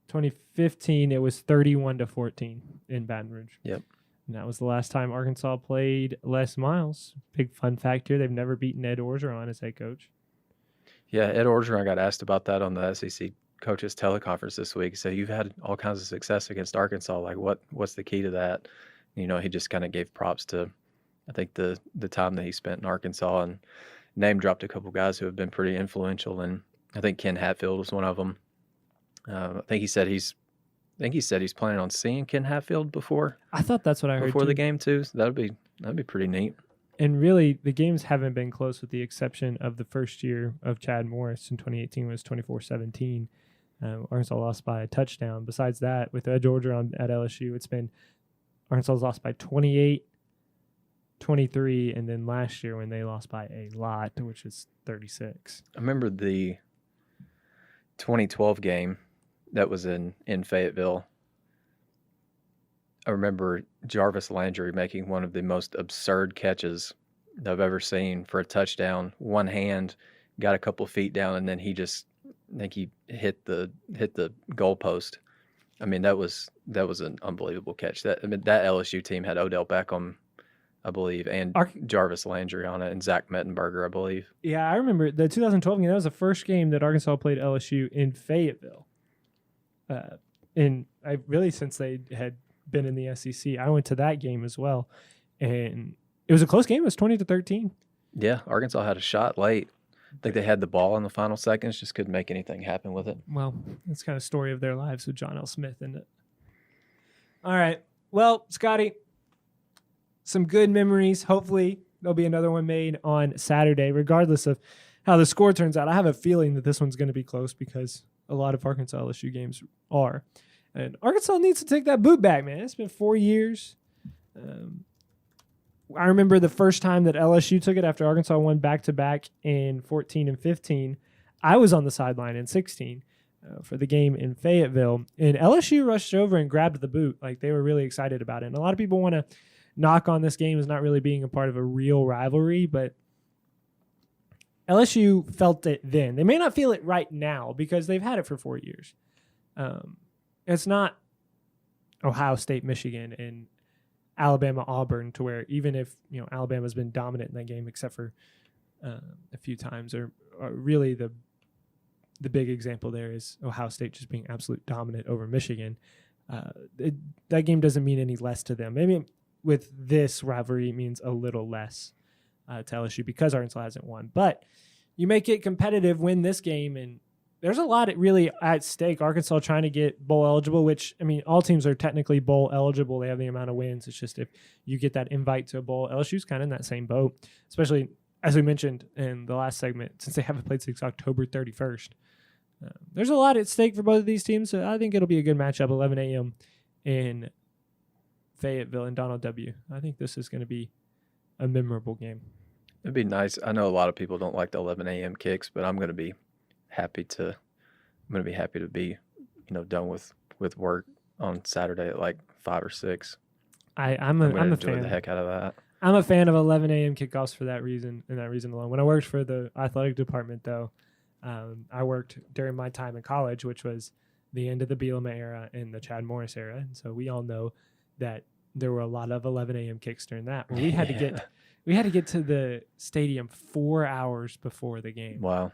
2015. It was 31-14 in Baton Rouge. Yep. And that was the last time Arkansas played Les Miles. Big fun fact here: they've never beaten Ed Orgeron as head coach. Yeah, Ed Orgeron got asked about that on the SEC coaches teleconference this week. So you've had all kinds of success against Arkansas. Like, what's the key to that? He just kind of gave props to, I think, the time that he spent in Arkansas, and name dropped a couple guys who have been pretty influential. And I think Ken Hatfield was one of them. I think he said he's planning on seeing Ken Hatfield before. I thought that's what I heard before too. the game too. So that'd be pretty neat. And really, the games haven't been close with the exception of the first year of Chad Morris in 2018 was 24-17. Arkansas lost by a touchdown. Besides that, with Ed Orgeron at LSU, it's been Arkansas lost by 28, 23, and then last year when they lost by a lot, which is 36. I remember the 2012 game that was in Fayetteville. I remember Jarvis Landry making one of the most absurd catches that I've ever seen for a touchdown. One hand, got a couple feet down, and then he hit the goalpost. I mean, that was an unbelievable catch. That LSU team had Odell Beckham, I believe, and Jarvis Landry on it, and Zach Mettenberger, I believe. Yeah, I remember the 2012 game. That was the first game that Arkansas played LSU in Fayetteville. And I really, since they had been in the SEC, I went to that game as well, and it was a close game. It was 20-13. Yeah, Arkansas had a shot late. I think they had the ball in the final seconds, just couldn't make anything happen with it. Well, that's kind of story of their lives with John L. Smith, isn't it? All right. Well, Scottie, some good memories. Hopefully there'll be another one made on Saturday, regardless of how the score turns out. I have a feeling that this one's going to be close because a lot of Arkansas LSU games are. And Arkansas needs to take that boot back, man. It's been 4 years. I remember the first time that LSU took it after Arkansas won back-to-back in 14 and 15. I was on the sideline in 16 for the game in Fayetteville. And LSU rushed over and grabbed the boot. Like, they were really excited about it. And a lot of people want to knock on this game as not really being a part of a real rivalry, but LSU felt it then. They may not feel it right now because they've had it for 4 years. It's not Ohio State, Michigan, and Alabama, Auburn, to where even if Alabama's been dominant in that game, except for a few times, or really the big example there is Ohio State just being absolute dominant over Michigan. That game doesn't mean any less to them. Maybe with this rivalry, it means a little less to LSU because Arkansas hasn't won. But you make it competitive, win this game, and there's a lot really at stake. Arkansas trying to get bowl eligible, which, I mean, all teams are technically bowl eligible. They have the amount of wins. It's just if you get that invite to a bowl, LSU's kind of in that same boat, especially, as we mentioned in the last segment, since they haven't played since October 31st. There's a lot at stake for both of these teams, so I think it'll be a good matchup, 11 a.m. in Fayetteville and Donald W. I think this is going to be a memorable game. It'd be nice. I know a lot of people don't like the 11 a.m. kicks, but I'm going to be happy to be done with work on Saturday at like 5 or 6. I'm gonna a enjoy fan. the heck out of that. I'm a fan of 11 a.m. kickoffs for that reason and that reason alone. When I worked for the athletic department, though, I worked during my time in college, which was the end of the Bielema era and the Chad Morris era. And so we all know that there were a lot of 11 a.m. kicks during that. Where we had to get to the stadium 4 hours before the game. Wow.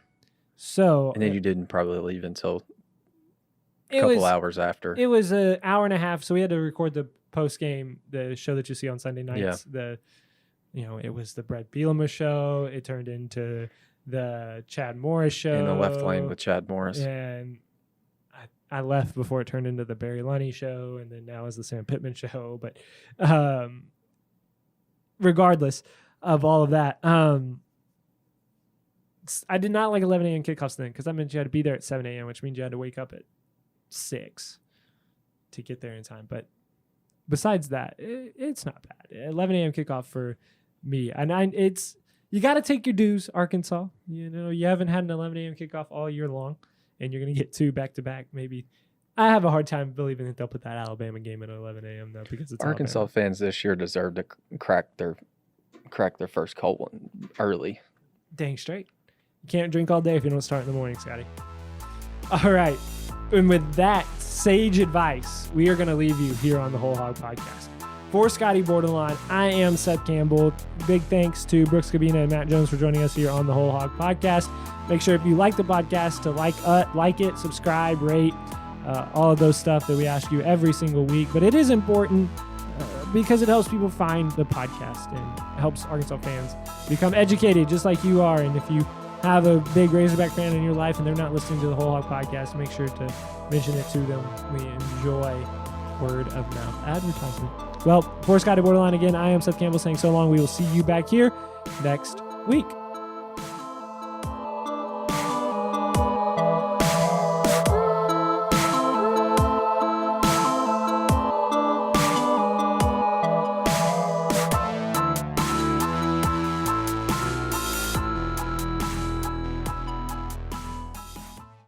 So And then you didn't probably leave until a couple hours after. It was an hour and a half, so we had to record the post game, the show that you see on Sunday nights. Yeah. It was the Brett Bielema show. It turned into the Chad Morris show In the left lane with Chad Morris. and I left before it turned into the Barry Lunny show, and then now is the Sam Pittman show. But regardless of all of that, I did not like 11 a.m. kickoffs then because that meant you had to be there at 7 a.m., which means you had to wake up at 6 to get there in time. But besides that, it's not bad. 11 a.m. kickoff for me. And you got to take your dues, Arkansas. You haven't had an 11 a.m. kickoff all year long, and you're going to get 2 back-to-back maybe. I have a hard time believing that they'll put that Alabama game at 11 a.m. though because it's Arkansas Alabama. fans this year deserve to crack their first cold one early. Dang straight. You can't drink all day if you don't start in the morning, Scottie. All right. And with that sage advice, we are going to leave you here on the WholeHog Podcast. For Scottie Bordelon, I am Seth Campbell. Big thanks to Brooks Kubena and Matt Jones for joining us here on the WholeHog Podcast. Make sure if you like the podcast to like it, subscribe, rate, all of those stuff that we ask you every single week. But it is important because it helps people find the podcast and helps Arkansas fans become educated just like you are. And if you have a big Razorback fan in your life and they're not listening to the WholeHog Podcast, make sure to mention it to them. We enjoy word of mouth advertisement. Well, for Scottie Bordelon again, I am Seth Campbell saying so long. We will see you back here next week.